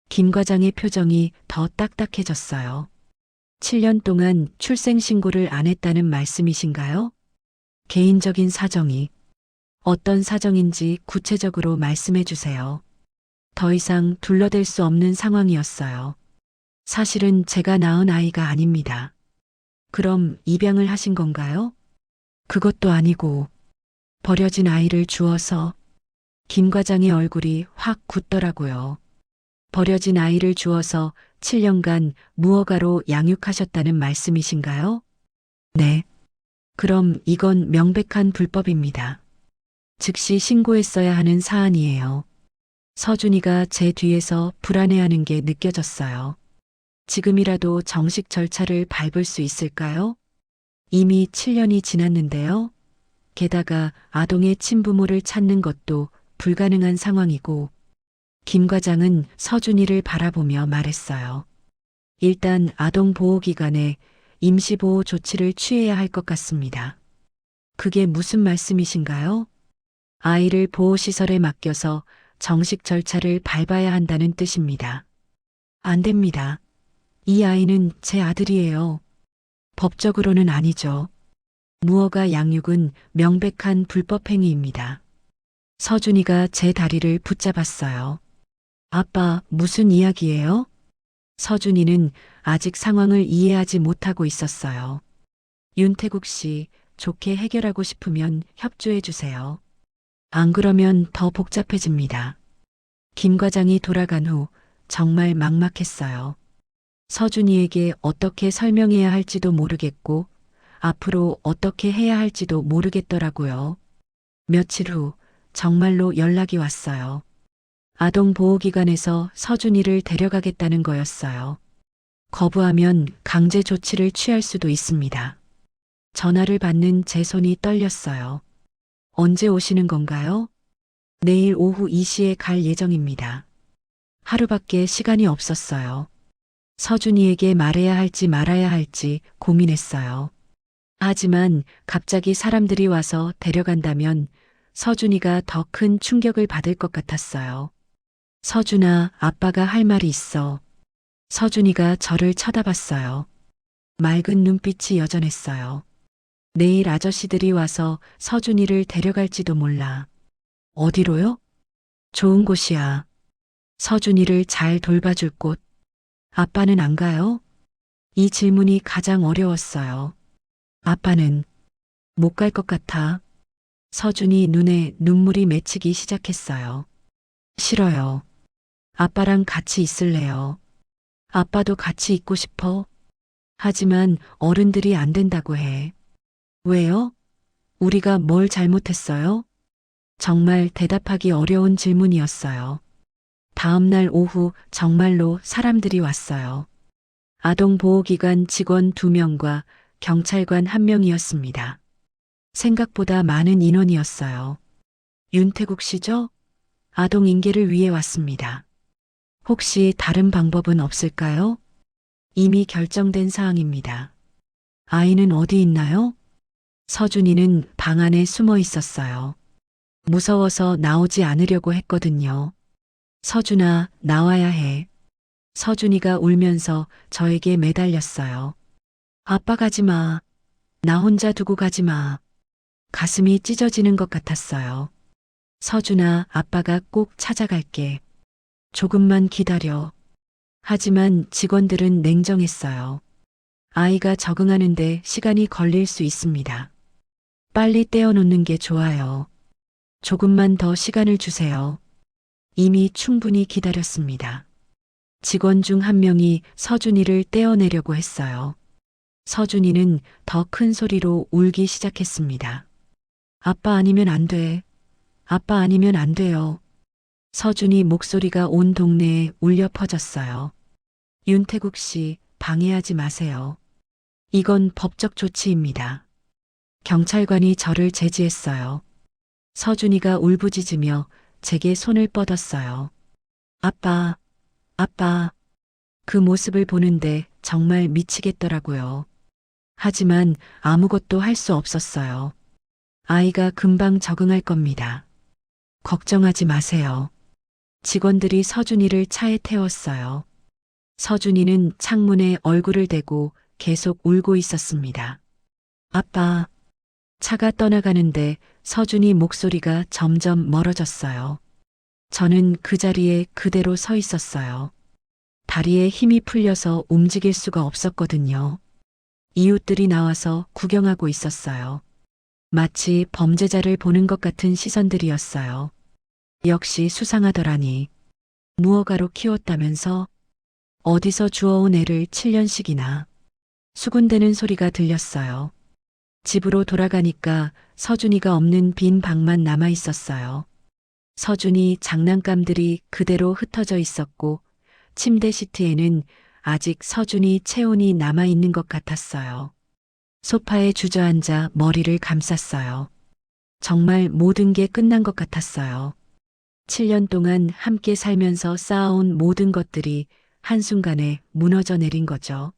김 과장의 표정이 더 딱딱해졌어요. 7년 동안 출생신고를 안 했다는 말씀이신가요? 개인적인 사정이 어떤 사정인지 구체적으로 말씀해 주세요. 더 이상 둘러댈 수 없는 상황이었어요. 사실은 제가 낳은 아이가 아닙니다. 그럼 입양을 하신 건가요? 그것도 아니고 버려진 아이를 주어서 김 과장의 얼굴이 확 굳더라고요. 버려진 아이를 주어서 7년간 무허가로 양육하셨다는 말씀이신가요? 네. 그럼 이건 명백한 불법입니다. 즉시 신고했어야 하는 사안이에요. 서준이가 제 뒤에서 불안해하는 게 느껴졌어요. 지금이라도 정식 절차를 밟을 수 있을까요? 이미 7년이 지났는데요. 게다가 아동의 친부모를 찾는 것도 불가능한 상황이고, 김 과장은 서준이를 바라보며 말했어요. 일단 아동보호기관에 임시보호 조치를 취해야 할 것 같습니다. 그게 무슨 말씀이신가요? 아이를 보호시설에 맡겨서 정식 절차를 밟아야 한다는 뜻입니다. 안 됩니다. 이 아이는 제 아들이에요. 법적으로는 아니죠. 무허가 양육은 명백한 불법 행위입니다. 서준이가 제 다리를 붙잡았어요. 아빠, 무슨 이야기예요? 서준이는 아직 상황을 이해하지 못하고 있었어요. 윤태국 씨, 좋게 해결하고 싶으면 협조해 주세요. 안 그러면 더 복잡해집니다. 김 과장이 돌아간 후 정말 막막했어요. 서준이에게 어떻게 설명해야 할지도 모르겠고 앞으로 어떻게 해야 할지도 모르겠더라고요. 며칠 후 정말로 연락이 왔어요. 아동보호기관에서 서준이를 데려가겠다는 거였어요. 거부하면 강제 조치를 취할 수도 있습니다. 전화를 받는 제 손이 떨렸어요. 언제 오시는 건가요? 내일 오후 2시에 갈 예정입니다. 하루밖에 시간이 없었어요. 서준이에게 말해야 할지 말아야 할지 고민했어요. 하지만 갑자기 사람들이 와서 데려간다면 서준이가 더 큰 충격을 받을 것 같았어요. 서준아, 아빠가 할 말이 있어. 서준이가 저를 쳐다봤어요. 맑은 눈빛이 여전했어요. 내일 아저씨들이 와서 서준이를 데려갈지도 몰라. 어디로요? 좋은 곳이야. 서준이를 잘 돌봐줄 곳. 아빠는 안 가요? 이 질문이 가장 어려웠어요. 아빠는 못 갈 것 같아. 서준이 눈에 눈물이 맺히기 시작했어요. 싫어요. 아빠랑 같이 있을래요. 아빠도 같이 있고 싶어. 하지만 어른들이 안 된다고 해. 왜요? 우리가 뭘 잘못했어요? 정말 대답하기 어려운 질문이었어요. 다음 날 오후 정말로 사람들이 왔어요. 아동보호기관 직원 2명과 경찰관 1명이었습니다. 생각보다 많은 인원이었어요. 윤태국 씨죠? 아동 인계를 위해 왔습니다. 혹시 다른 방법은 없을까요? 이미 결정된 사항입니다. 아이는 어디 있나요? 서준이는 방 안에 숨어 있었어요. 무서워서 나오지 않으려고 했거든요. 서준아, 나와야 해. 서준이가 울면서 저에게 매달렸어요. 아빠 가지 마. 나 혼자 두고 가지 마. 가슴이 찢어지는 것 같았어요. 서준아, 아빠가 꼭 찾아갈게. 조금만 기다려. 하지만 직원들은 냉정했어요. 아이가 적응하는데 시간이 걸릴 수 있습니다. 빨리 떼어놓는 게 좋아요. 조금만 더 시간을 주세요. 이미 충분히 기다렸습니다. 직원 중 한 명이 서준이를 떼어내려고 했어요. 서준이는 더 큰 소리로 울기 시작했습니다. 아빠 아니면 안 돼. 아빠 아니면 안 돼요. 서준이 목소리가 온 동네에 울려 퍼졌어요. 윤태국 씨, 방해하지 마세요. 이건 법적 조치입니다. 경찰관이 저를 제지했어요. 서준이가 울부짖으며 제게 손을 뻗었어요. 아빠, 아빠. 그 모습을 보는데 정말 미치겠더라고요. 하지만 아무것도 할 수 없었어요. 아이가 금방 적응할 겁니다. 걱정하지 마세요. 직원들이 서준이를 차에 태웠어요. 서준이는 창문에 얼굴을 대고 계속 울고 있었습니다. 아빠. 차가 떠나가는데 서준이 목소리가 점점 멀어졌어요. 저는 그 자리에 그대로 서 있었어요. 다리에 힘이 풀려서 움직일 수가 없었거든요. 이웃들이 나와서 구경하고 있었어요. 마치 범죄자를 보는 것 같은 시선들이었어요. 역시 수상하더라니. 무허가로 키웠다면서? 어디서 주워온 애를 7년씩이나. 수군대는 소리가 들렸어요. 집으로 돌아가니까 서준이가 없는 빈 방만 남아 있었어요. 서준이 장난감들이 그대로 흩어져 있었고 침대 시트에는 아직 서준이 체온이 남아 있는 것 같았어요. 소파에 주저앉아 머리를 감쌌어요. 정말 모든 게 끝난 것 같았어요. 7년 동안 함께 살면서 쌓아온 모든 것들이 한순간에 무너져 내린 거죠.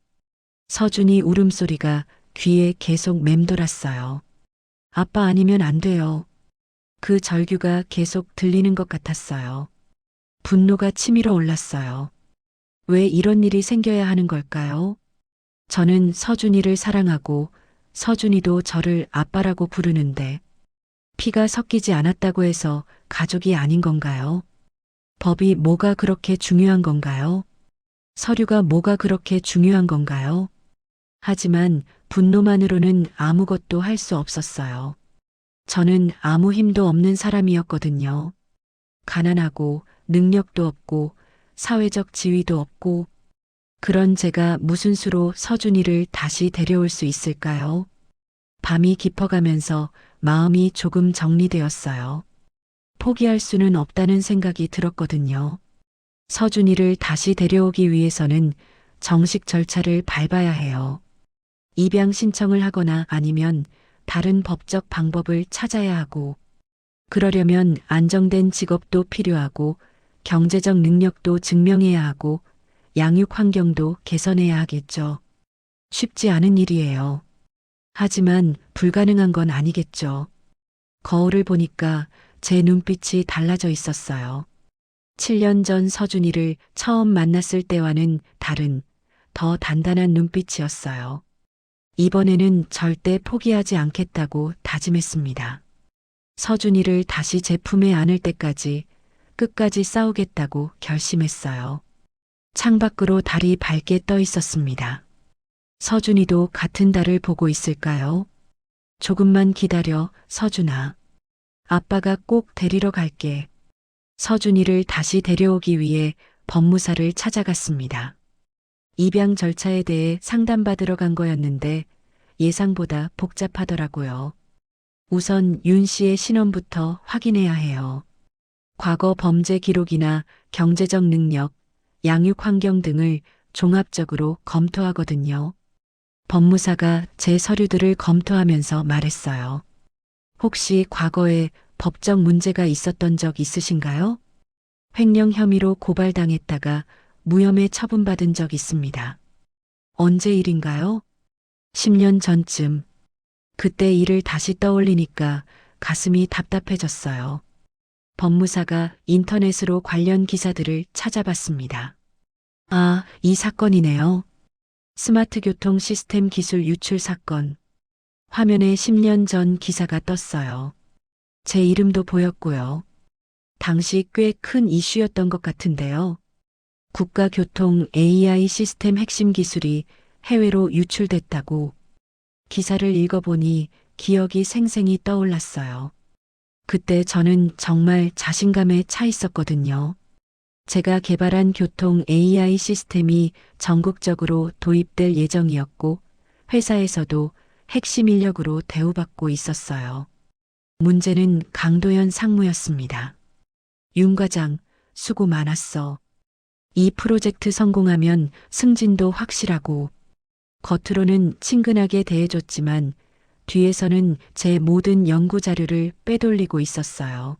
서준이 울음소리가 귀에 계속 맴돌았어요. 아빠 아니면 안 돼요. 그 절규가 계속 들리는 것 같았어요. 분노가 치밀어 올랐어요. 왜 이런 일이 생겨야 하는 걸까요? 저는 서준이를 사랑하고 서준이도 저를 아빠라고 부르는데 피가 섞이지 않았다고 해서 가족이 아닌 건가요? 법이 뭐가 그렇게 중요한 건가요? 서류가 뭐가 그렇게 중요한 건가요? 하지만 분노만으로는 아무것도 할 수 없었어요. 저는 아무 힘도 없는 사람이었거든요. 가난하고 능력도 없고 사회적 지위도 없고 그런 제가 무슨 수로 서준이를 다시 데려올 수 있을까요? 밤이 깊어가면서 마음이 조금 정리되었어요. 포기할 수는 없다는 생각이 들었거든요. 서준이를 다시 데려오기 위해서는 정식 절차를 밟아야 해요. 입양 신청을 하거나 아니면 다른 법적 방법을 찾아야 하고, 그러려면 안정된 직업도 필요하고, 경제적 능력도 증명해야 하고, 양육 환경도 개선해야 하겠죠. 쉽지 않은 일이에요. 하지만 불가능한 건 아니겠죠. 거울을 보니까 제 눈빛이 달라져 있었어요. 7년 전 서준이를 처음 만났을 때와는 다른, 더 단단한 눈빛이었어요. 이번에는 절대 포기하지 않겠다고 다짐했습니다. 서준이를 다시 제 품에 안을 때까지 끝까지 싸우겠다고 결심했어요. 창밖으로 달이 밝게 떠 있었습니다. 서준이도 같은 달을 보고 있을까요? 조금만 기다려, 서준아. 아빠가 꼭 데리러 갈게. 서준이를 다시 데려오기 위해 법무사를 찾아갔습니다. 입양 절차에 대해 상담받으러 간 거였는데 예상보다 복잡하더라고요. 우선 윤 씨의 신원부터 확인해야 해요. 과거 범죄 기록이나 경제적 능력, 양육 환경 등을 종합적으로 검토하거든요. 법무사가 제 서류들을 검토하면서 말했어요. 혹시 과거에 법적 문제가 있었던 적 있으신가요? 횡령 혐의로 고발당했다가 무혐의 처분받은 적 있습니다. 언제 일인가요? 10년 전쯤. 그때 일을 다시 떠올리니까 가슴이 답답해졌어요. 법무사가 인터넷으로 관련 기사들을 찾아봤습니다. 아, 이 사건이네요. 스마트 교통 시스템 기술 유출 사건. 화면에 10년 전 기사가 떴어요. 제 이름도 보였고요. 당시 꽤 큰 이슈였던 것 같은데요. 국가교통 AI 시스템 핵심 기술이 해외로 유출됐다고 기사를 읽어보니 기억이 생생히 떠올랐어요. 그때 저는 정말 자신감에 차 있었거든요. 제가 개발한 교통 AI 시스템이 전국적으로 도입될 예정이었고 회사에서도 핵심 인력으로 대우받고 있었어요. 문제는 강도현 상무였습니다. 윤 과장, 수고 많았어. 이 프로젝트 성공하면 승진도 확실하고 겉으로는 친근하게 대해줬지만 뒤에서는 제 모든 연구 자료를 빼돌리고 있었어요.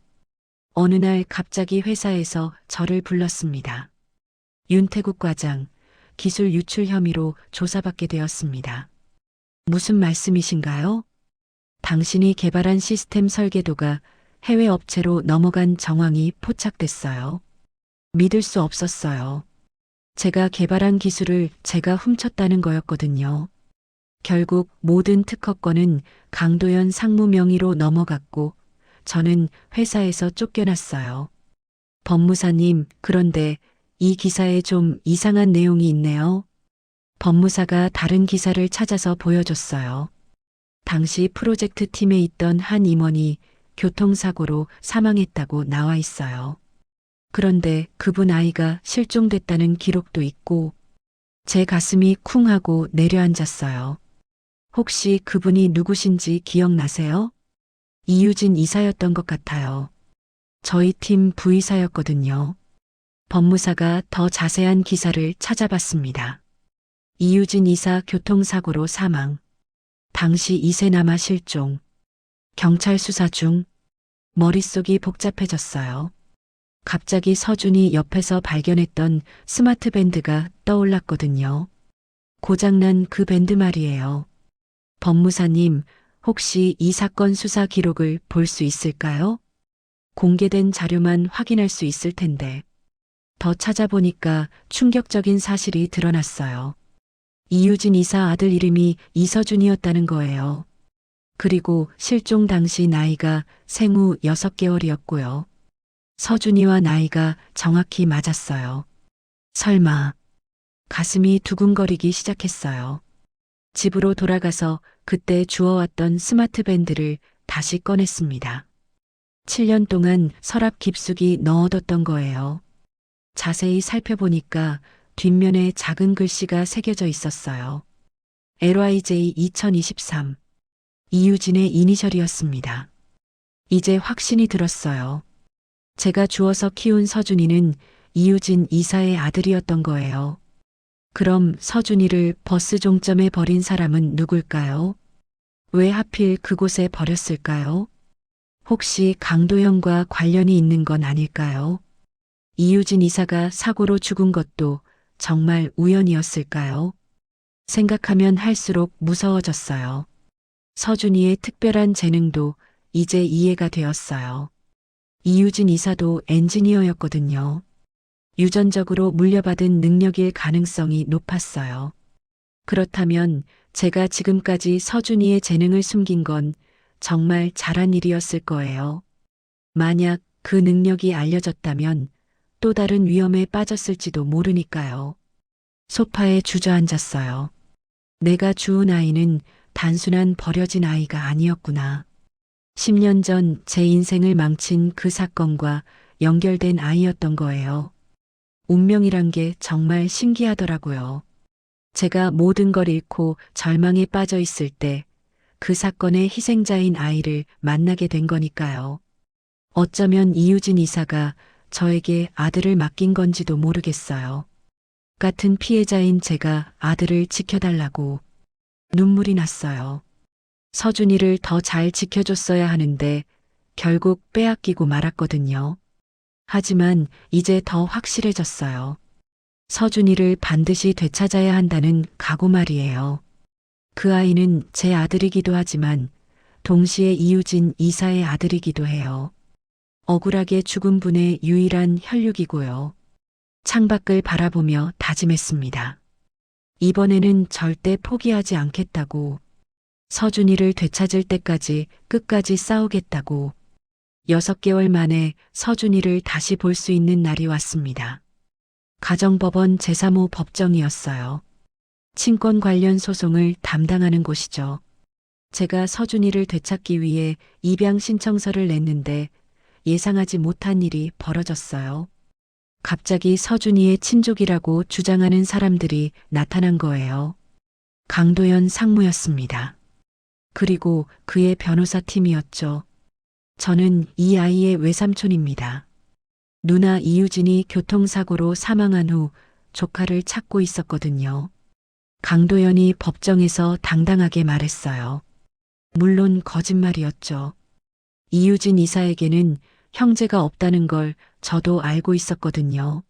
어느 날 갑자기 회사에서 저를 불렀습니다. 윤태국 과장, 기술 유출 혐의로 조사받게 되었습니다. 무슨 말씀이신가요? 당신이 개발한 시스템 설계도가 해외 업체로 넘어간 정황이 포착됐어요. 믿을 수 없었어요. 제가 개발한 기술을 제가 훔쳤다는 거였거든요. 결국 모든 특허권은 강도현 상무 명의로 넘어갔고 저는 회사에서 쫓겨났어요. 법무사님, 그런데 이 기사에 좀 이상한 내용이 있네요. 법무사가 다른 기사를 찾아서 보여줬어요. 당시 프로젝트 팀에 있던 한 임원이 교통사고로 사망했다고 나와 있어요. 그런데 그분 아이가 실종됐다는 기록도 있고 제 가슴이 쿵 하고 내려앉았어요. 혹시 그분이 누구신지 기억나세요? 이유진 이사였던 것 같아요. 저희 팀 부이사였거든요. 법무사가 더 자세한 기사를 찾아봤습니다. 이유진 이사 교통사고로 사망. 당시 2세 남아 실종. 경찰 수사 중. 머릿속이 복잡해졌어요. 갑자기 서준이 옆에서 발견했던 스마트 밴드가 떠올랐거든요. 고장난 그 밴드 말이에요. 법무사님, 혹시 이 사건 수사 기록을 볼 수 있을까요? 공개된 자료만 확인할 수 있을 텐데. 더 찾아보니까 충격적인 사실이 드러났어요. 이유진 이사 아들 이름이 이서준이었다는 거예요. 그리고 실종 당시 나이가 생후 6개월이었고요. 서준이와 나이가 정확히 맞았어요. 설마. 가슴이 두근거리기 시작했어요. 집으로 돌아가서 그때 주워왔던 스마트 밴드를 다시 꺼냈습니다. 7년 동안 서랍 깊숙이 넣어뒀던 거예요. 자세히 살펴보니까 뒷면에 작은 글씨가 새겨져 있었어요. LYJ 2023. 이유진의 이니셜이었습니다. 이제 확신이 들었어요. 제가 주워서 키운 서준이는 이유진 이사의 아들이었던 거예요. 그럼 서준이를 버스 종점에 버린 사람은 누굴까요? 왜 하필 그곳에 버렸을까요? 혹시 강도현과 관련이 있는 건 아닐까요? 이유진 이사가 사고로 죽은 것도 정말 우연이었을까요? 생각하면 할수록 무서워졌어요. 서준이의 특별한 재능도 이제 이해가 되었어요. 이유진 이사도 엔지니어였거든요. 유전적으로 물려받은 능력일 가능성이 높았어요. 그렇다면 제가 지금까지 서준이의 재능을 숨긴 건 정말 잘한 일이었을 거예요. 만약 그 능력이 알려졌다면 또 다른 위험에 빠졌을지도 모르니까요. 소파에 주저앉았어요. 내가 주운 아이는 단순한 버려진 아이가 아니었구나. 10년 전 제 인생을 망친 그 사건과 연결된 아이였던 거예요. 운명이란 게 정말 신기하더라고요. 제가 모든 걸 잃고 절망에 빠져 있을 때 그 사건의 희생자인 아이를 만나게 된 거니까요. 어쩌면 이유진 이사가 저에게 아들을 맡긴 건지도 모르겠어요. 같은 피해자인 제가 아들을 지켜달라고 눈물이 났어요. 서준이를 더 잘 지켜줬어야 하는데 결국 빼앗기고 말았거든요. 하지만 이제 더 확실해졌어요. 서준이를 반드시 되찾아야 한다는 각오 말이에요. 그 아이는 제 아들이기도 하지만 동시에 이유진 이사의 아들이기도 해요. 억울하게 죽은 분의 유일한 혈육이고요. 창밖을 바라보며 다짐했습니다. 이번에는 절대 포기하지 않겠다고. 서준이를 되찾을 때까지 끝까지 싸우겠다고. 6개월 만에 서준이를 다시 볼 수 있는 날이 왔습니다. 가정법원 제3호 법정이었어요. 친권 관련 소송을 담당하는 곳이죠. 제가 서준이를 되찾기 위해 입양 신청서를 냈는데 예상하지 못한 일이 벌어졌어요. 갑자기 서준이의 친족이라고 주장하는 사람들이 나타난 거예요. 강도연 상무였습니다. 그리고 그의 변호사 팀이었죠. 저는 이 아이의 외삼촌입니다. 누나 이유진이 교통사고로 사망한 후 조카를 찾고 있었거든요. 강도연이 법정에서 당당하게 말했어요. 물론 거짓말이었죠. 이유진 이사에게는 형제가 없다는 걸 저도 알고 있었거든요.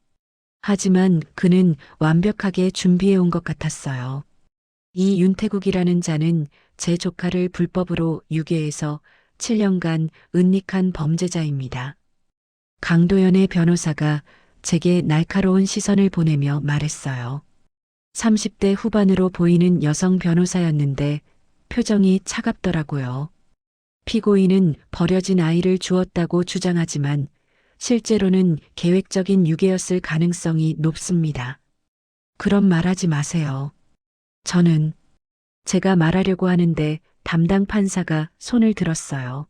하지만 그는 완벽하게 준비해 온 것 같았어요. 이 윤태국이라는 자는 제 조카를 불법으로 유괴해서 7년간 은닉한 범죄자입니다. 강도연의 변호사가 제게 날카로운 시선을 보내며 말했어요. 30대 후반으로 보이는 여성 변호사였는데 표정이 차갑더라고요. 피고인은 버려진 아이를 주었다고 주장하지만 실제로는 계획적인 유괴였을 가능성이 높습니다. 그런 말하지 마세요. 제가 말하려고 하는데 담당 판사가 손을 들었어요.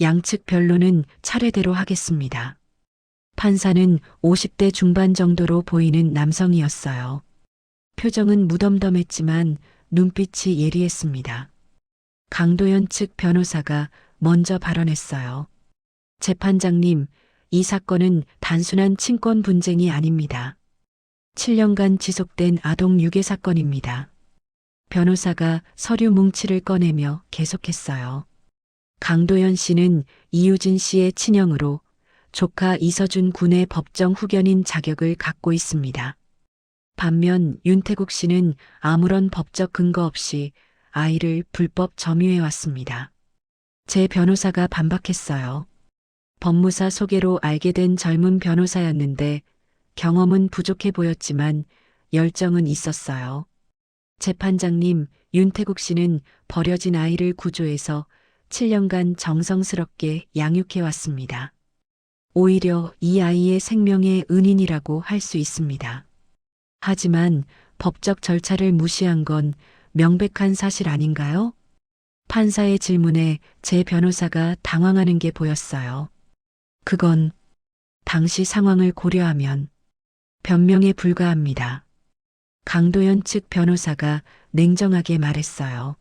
양측 변론은 차례대로 하겠습니다. 판사는 50대 중반 정도로 보이는 남성이었어요. 표정은 무덤덤했지만 눈빛이 예리했습니다. 강도연 측 변호사가 먼저 발언했어요. 재판장님, 이 사건은 단순한 친권 분쟁이 아닙니다. 7년간 지속된 아동 유괴 사건입니다. 변호사가 서류 뭉치를 꺼내며 계속했어요. 강도연 씨는 이유진 씨의 친형으로 조카 이서준 군의 법정 후견인 자격을 갖고 있습니다. 반면 윤태국 씨는 아무런 법적 근거 없이 아이를 불법 점유해 왔습니다. 제 변호사가 반박했어요. 법무사 소개로 알게 된 젊은 변호사였는데 경험은 부족해 보였지만 열정은 있었어요. 재판장님, 윤태국 씨는 버려진 아이를 구조해서 7년간 정성스럽게 양육해 왔습니다. 오히려 이 아이의 생명의 은인이라고 할 수 있습니다. 하지만 법적 절차를 무시한 건 명백한 사실 아닌가요? 판사의 질문에 제 변호사가 당황하는 게 보였어요. 그건 당시 상황을 고려하면 변명에 불과합니다. 강도연 측 변호사가 냉정하게 말했어요.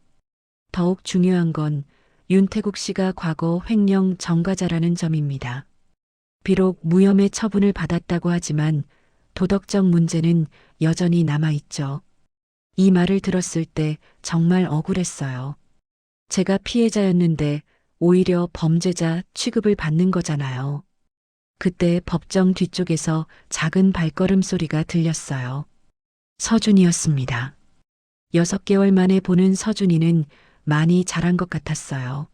더욱 중요한 건 윤태국 씨가 과거 횡령 전과자라는 점입니다. 비록 무혐의 처분을 받았다고 하지만 도덕적 문제는 여전히 남아있죠. 이 말을 들었을 때 정말 억울했어요. 제가 피해자였는데 오히려 범죄자 취급을 받는 거잖아요. 그때 법정 뒤쪽에서 작은 발걸음 소리가 들렸어요. 서준이었습니다. 6개월 만에 보는 서준이는 많이 자란 것 같았어요.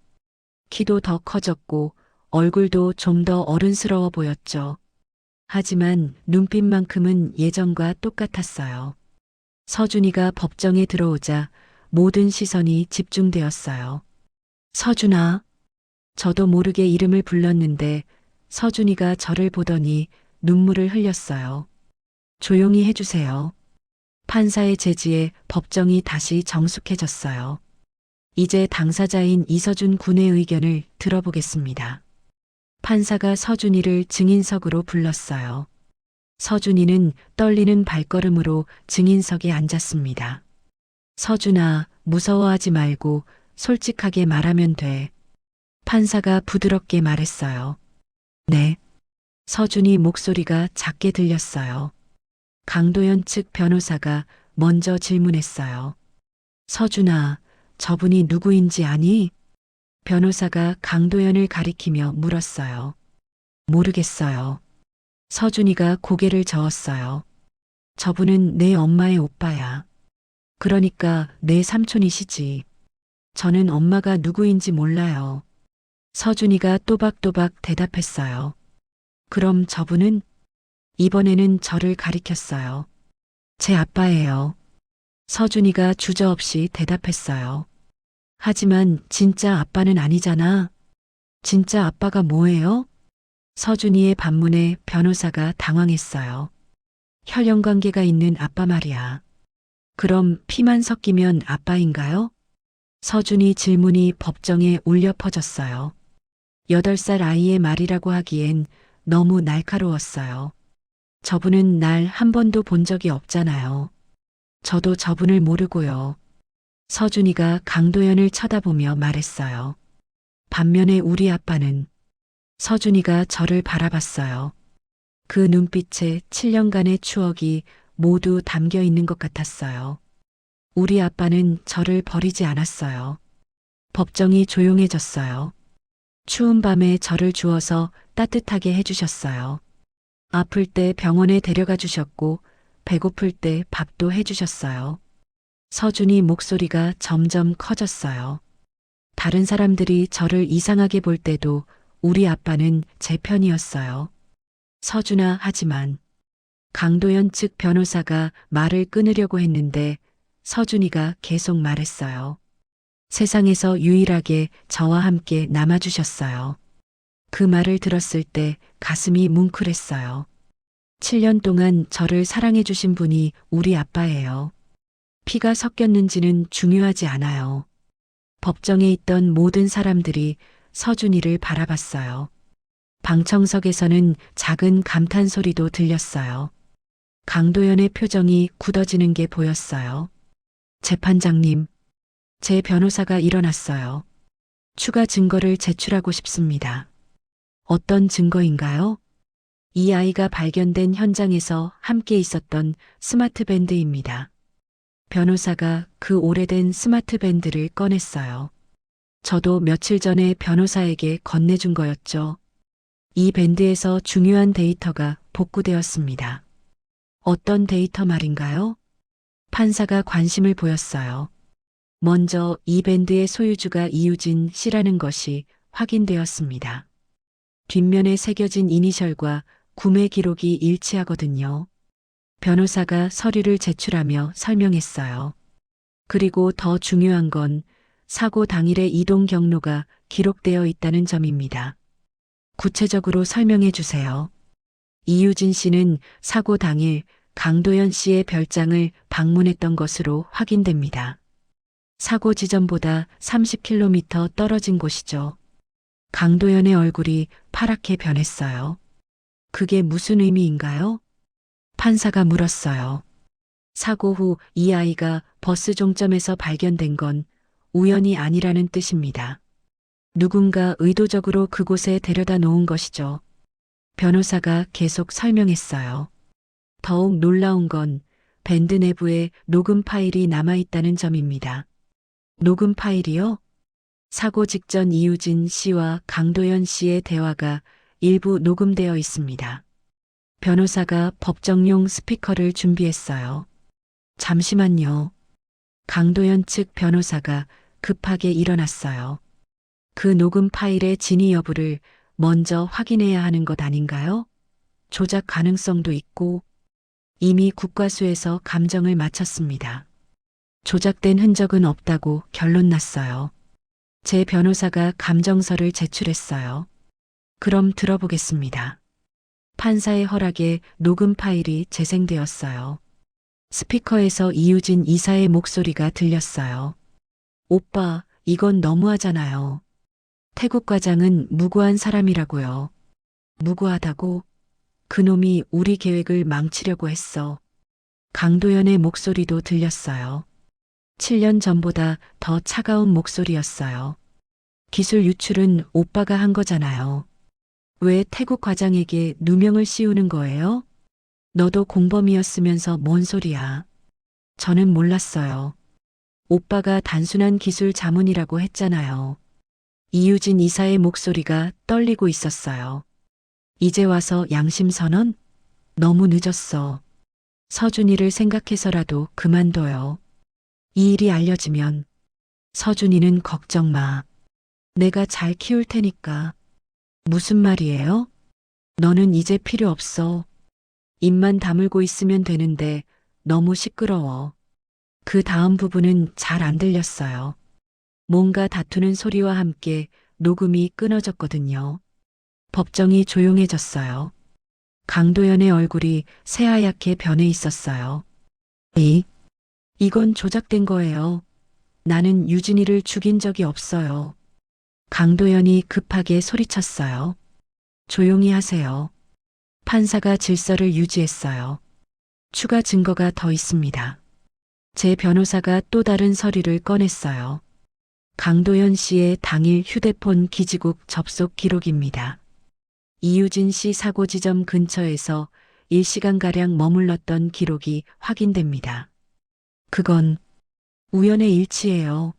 키도 더 커졌고 얼굴도 좀 더 어른스러워 보였죠. 하지만 눈빛만큼은 예전과 똑같았어요. 서준이가 법정에 들어오자 모든 시선이 집중되었어요. 서준아. 저도 모르게 이름을 불렀는데 서준이가 저를 보더니 눈물을 흘렸어요. 조용히 해주세요. 판사의 제지에 법정이 다시 정숙해졌어요. 이제 당사자인 이서준 군의 의견을 들어보겠습니다. 판사가 서준이를 증인석으로 불렀어요. 서준이는 떨리는 발걸음으로 증인석에 앉았습니다. 서준아, 무서워하지 말고 솔직하게 말하면 돼. 판사가 부드럽게 말했어요. 네. 서준이 목소리가 작게 들렸어요. 강도연 측 변호사가 먼저 질문했어요. 서준아, 저분이 누구인지 아니? 변호사가 강도연을 가리키며 물었어요. 모르겠어요. 서준이가 고개를 저었어요. 저분은 내 엄마의 오빠야. 그러니까 내 삼촌이시지. 저는 엄마가 누구인지 몰라요. 서준이가 또박또박 대답했어요. 그럼 저분은? 이번에는 저를 가리켰어요. 제 아빠예요. 서준이가 주저없이 대답했어요. 하지만 진짜 아빠는 아니잖아. 진짜 아빠가 뭐예요? 서준이의 반문에 변호사가 당황했어요. 혈연 관계가 있는 아빠 말이야. 그럼 피만 섞이면 아빠인가요? 서준이 질문이 법정에 울려 퍼졌어요. 8살 아이의 말이라고 하기엔 너무 날카로웠어요. 저분은 날 한 번도 본 적이 없잖아요. 저도 저분을 모르고요. 서준이가 강도연을 쳐다보며 말했어요. 반면에 우리 아빠는 서준이가 저를 바라봤어요. 그 눈빛에 7년간의 추억이 모두 담겨 있는 것 같았어요. 우리 아빠는 저를 버리지 않았어요. 법정이 조용해졌어요. 추운 밤에 저를 주워서 따뜻하게 해주셨어요. 아플 때 병원에 데려가 주셨고, 배고플 때 밥도 해주셨어요. 서준이 목소리가 점점 커졌어요. 다른 사람들이 저를 이상하게 볼 때도 우리 아빠는 제 편이었어요. 서준아, 하지만 강도연 측 변호사가 말을 끊으려고 했는데 서준이가 계속 말했어요. 세상에서 유일하게 저와 함께 남아주셨어요. 그 말을 들었을 때 가슴이 뭉클했어요. 7년 동안 저를 사랑해주신 분이 우리 아빠예요. 피가 섞였는지는 중요하지 않아요. 법정에 있던 모든 사람들이 서준이를 바라봤어요. 방청석에서는 작은 감탄 소리도 들렸어요. 강도연의 표정이 굳어지는 게 보였어요. 재판장님, 제 변호사가 일어났어요. 추가 증거를 제출하고 싶습니다. 어떤 증거인가요? 이 아이가 발견된 현장에서 함께 있었던 스마트밴드입니다. 변호사가 그 오래된 스마트밴드를 꺼냈어요. 저도 며칠 전에 변호사에게 건네준 거였죠. 이 밴드에서 중요한 데이터가 복구되었습니다. 어떤 데이터 말인가요? 판사가 관심을 보였어요. 먼저 이 밴드의 소유주가 이유진 씨라는 것이 확인되었습니다. 뒷면에 새겨진 이니셜과 구매 기록이 일치하거든요. 변호사가 서류를 제출하며 설명했어요. 그리고 더 중요한 건 사고 당일의 이동 경로가 기록되어 있다는 점입니다. 구체적으로 설명해 주세요. 이유진 씨는 사고 당일 강도연 씨의 별장을 방문했던 것으로 확인됩니다. 사고 지점보다 30km 떨어진 곳이죠. 강도연의 얼굴이 파랗게 변했어요. 그게 무슨 의미인가요? 판사가 물었어요. 사고 후 이 아이가 버스 종점에서 발견된 건 우연이 아니라는 뜻입니다. 누군가 의도적으로 그곳에 데려다 놓은 것이죠. 변호사가 계속 설명했어요. 더욱 놀라운 건 밴드 내부에 녹음 파일이 남아있다는 점입니다. 녹음 파일이요? 사고 직전 이유진 씨와 강도연 씨의 대화가 일부 녹음되어 있습니다. 변호사가 법정용 스피커를 준비했어요. 잠시만요. 강도연 측 변호사가 급하게 일어났어요. 그 녹음 파일의 진위 여부를 먼저 확인해야 하는 것 아닌가요? 조작 가능성도 있고 이미 국과수에서 감정을 마쳤습니다. 조작된 흔적은 없다고 결론 났어요. 제 변호사가 감정서를 제출했어요. 그럼 들어보겠습니다. 판사의 허락에 녹음 파일이 재생되었어요. 스피커에서 이유진 이사의 목소리가 들렸어요. 오빠, 이건 너무하잖아요. 태국 과장은 무고한 사람이라고요. 무고하다고? 그놈이 우리 계획을 망치려고 했어. 강도연의 목소리도 들렸어요. 7년 전보다 더 차가운 목소리였어요. 기술 유출은 오빠가 한 거잖아요. 왜 태국 과장에게 누명을 씌우는 거예요? 너도 공범이었으면서 뭔 소리야. 저는 몰랐어요. 오빠가 단순한 기술 자문이라고 했잖아요. 이유진 이사의 목소리가 떨리고 있었어요. 이제 와서 양심 선언? 너무 늦었어. 서준이를 생각해서라도 그만둬요. 이 일이 알려지면 서준이는 걱정 마. 내가 잘 키울 테니까. 무슨 말이에요? 너는 이제 필요 없어. 입만 다물고 있으면 되는데 너무 시끄러워. 그 다음 부분은 잘 안 들렸어요. 뭔가 다투는 소리와 함께 녹음이 끊어졌거든요. 법정이 조용해졌어요. 강도연의 얼굴이 새하얗게 변해 있었어요. 이건 조작된 거예요. 나는 유진이를 죽인 적이 없어요. 강도연이 급하게 소리쳤어요. 조용히 하세요. 판사가 질서를 유지했어요. 추가 증거가 더 있습니다. 제 변호사가 또 다른 서류를 꺼냈어요. 강도연 씨의 당일 휴대폰 기지국 접속 기록입니다. 이유진 씨 사고 지점 근처에서 1시간가량 머물렀던 기록이 확인됩니다. 그건 우연의 일치예요.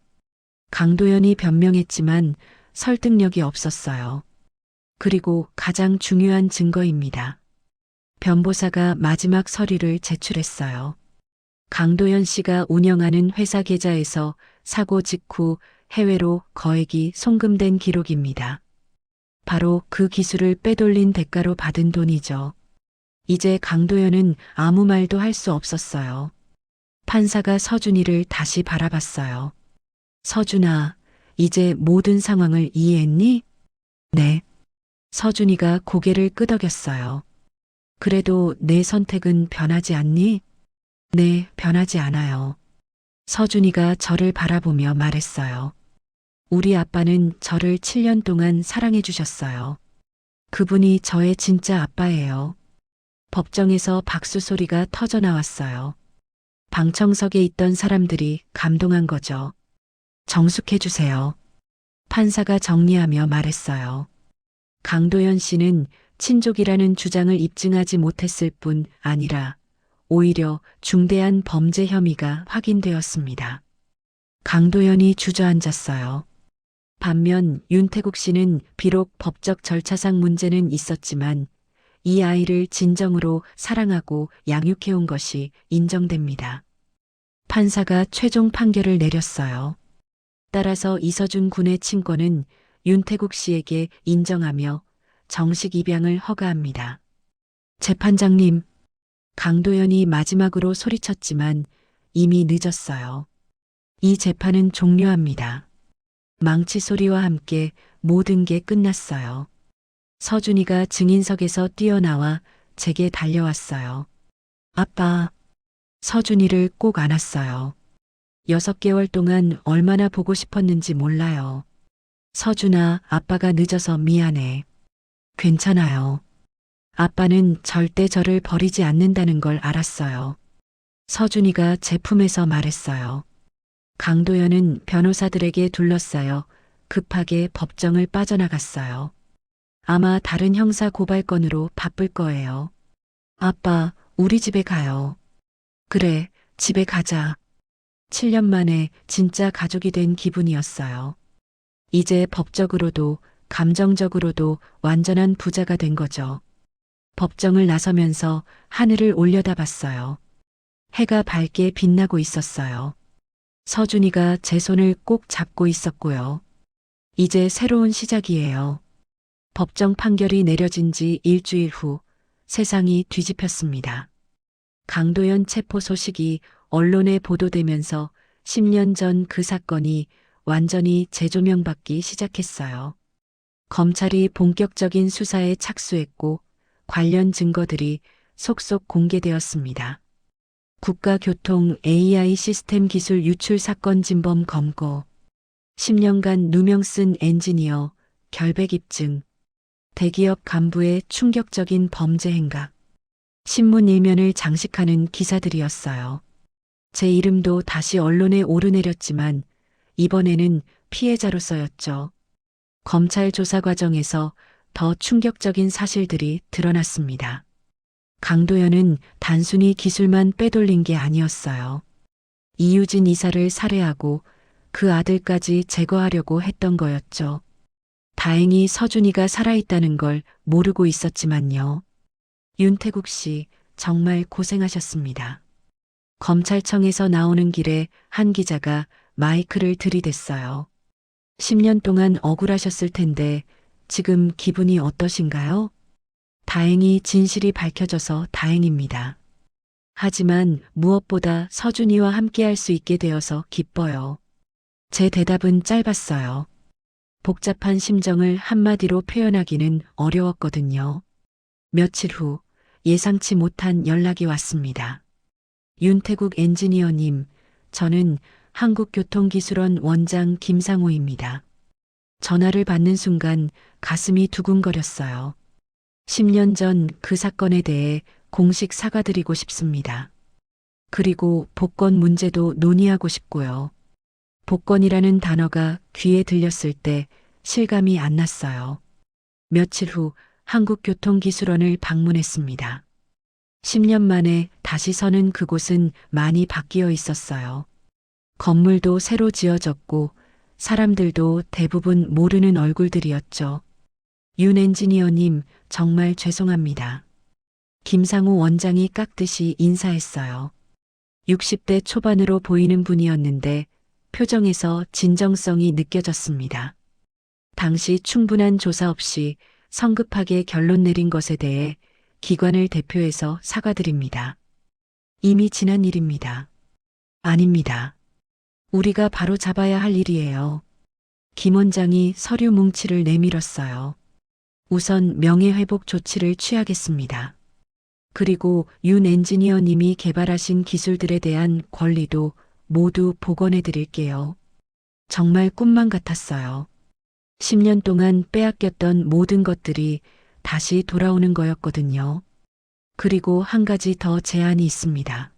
강도연이 변명했지만 설득력이 없었어요. 그리고 가장 중요한 증거입니다. 변보사가 마지막 서류를 제출했어요. 강도연 씨가 운영하는 회사 계좌에서 사고 직후 해외로 거액이 송금된 기록입니다. 바로 그 기술을 빼돌린 대가로 받은 돈이죠. 이제 강도연은 아무 말도 할 수 없었어요. 판사가 서준이를 다시 바라봤어요. 서준아, 이제 모든 상황을 이해했니? 네. 서준이가 고개를 끄덕였어요. 그래도 내 선택은 변하지 않니? 네, 변하지 않아요. 서준이가 저를 바라보며 말했어요. 우리 아빠는 저를 7년 동안 사랑해 주셨어요. 그분이 저의 진짜 아빠예요. 법정에서 박수 소리가 터져 나왔어요. 방청석에 있던 사람들이 감동한 거죠. 정숙해 주세요. 판사가 정리하며 말했어요. 강도연 씨는 친족이라는 주장을 입증하지 못했을 뿐 아니라 오히려 중대한 범죄 혐의가 확인되었습니다. 강도연이 주저앉았어요. 반면 윤태국 씨는 비록 법적 절차상 문제는 있었지만 이 아이를 진정으로 사랑하고 양육해온 것이 인정됩니다. 판사가 최종 판결을 내렸어요. 따라서 이서준 군의 친권은 윤태국 씨에게 인정하며 정식 입양을 허가합니다. 재판장님, 강도연이 마지막으로 소리쳤지만 이미 늦었어요. 이 재판은 종료합니다. 망치 소리와 함께 모든 게 끝났어요. 서준이가 증인석에서 뛰어나와 제게 달려왔어요. 아빠, 서준이를 꼭 안았어요. 6개월 동안 얼마나 보고 싶었는지 몰라요. 서준아, 아빠가 늦어서 미안해. 괜찮아요. 아빠는 절대 저를 버리지 않는다는 걸 알았어요. 서준이가 제품에서 말했어요. 강도연은 변호사들에게 둘러싸여 급하게 법정을 빠져나갔어요. 아마 다른 형사 고발건으로 바쁠 거예요. 아빠, 우리 집에 가요. 그래, 집에 가자. 7년 만에 진짜 가족이 된 기분이었어요. 이제 법적으로도 감정적으로도 완전한 부자가 된 거죠. 법정을 나서면서 하늘을 올려다봤어요. 해가 밝게 빛나고 있었어요. 서준이가 제 손을 꼭 잡고 있었고요. 이제 새로운 시작이에요. 법정 판결이 내려진 지 일주일 후 세상이 뒤집혔습니다. 강도연 체포 소식이 언론에 보도되면서 10년 전 그 사건이 완전히 재조명받기 시작했어요. 검찰이 본격적인 수사에 착수했고 관련 증거들이 속속 공개되었습니다. 국가교통 AI 시스템 기술 유출 사건 진범 검거, 10년간 누명 쓴 엔지니어 결백 입증, 대기업 간부의 충격적인 범죄 행각, 신문 일면을 장식하는 기사들이었어요. 제 이름도 다시 언론에 오르내렸지만 이번에는 피해자로서였죠. 검찰 조사 과정에서 더 충격적인 사실들이 드러났습니다. 강도연은 단순히 기술만 빼돌린 게 아니었어요. 이유진 이사를 살해하고 그 아들까지 제거하려고 했던 거였죠. 다행히 서준이가 살아있다는 걸 모르고 있었지만요. 윤태국 씨, 정말 고생하셨습니다. 검찰청에서 나오는 길에 한 기자가 마이크를 들이댔어요. 10년 동안 억울하셨을 텐데 지금 기분이 어떠신가요? 다행히 진실이 밝혀져서 다행입니다. 하지만 무엇보다 서준이와 함께할 수 있게 되어서 기뻐요. 제 대답은 짧았어요. 복잡한 심정을 한마디로 표현하기는 어려웠거든요. 며칠 후 예상치 못한 연락이 왔습니다. 윤태국 엔지니어님, 저는 한국교통기술원 원장 김상호입니다. 전화를 받는 순간 가슴이 두근거렸어요. 10년 전 그 사건에 대해 공식 사과드리고 싶습니다. 그리고 복권 문제도 논의하고 싶고요. 복권이라는 단어가 귀에 들렸을 때 실감이 안 났어요. 며칠 후 한국교통기술원을 방문했습니다. 10년 만에 다시 서는 그곳은 많이 바뀌어 있었어요. 건물도 새로 지어졌고 사람들도 대부분 모르는 얼굴들이었죠. 윤 엔지니어님, 정말 죄송합니다. 김상우 원장이 깍듯이 인사했어요. 60대 초반으로 보이는 분이었는데 표정에서 진정성이 느껴졌습니다. 당시 충분한 조사 없이 성급하게 결론 내린 것에 대해 기관을 대표해서 사과드립니다. 이미 지난 일입니다. 아닙니다. 우리가 바로 잡아야 할 일이에요. 김 원장이 서류 뭉치를 내밀었어요. 우선 명예회복 조치를 취하겠습니다. 그리고 윤 엔지니어님이 개발하신 기술들에 대한 권리도 모두 복원해 드릴게요. 정말 꿈만 같았어요. 10년 동안 빼앗겼던 모든 것들이 다시 돌아오는 거였거든요. 그리고 한 가지 더 제안이 있습니다.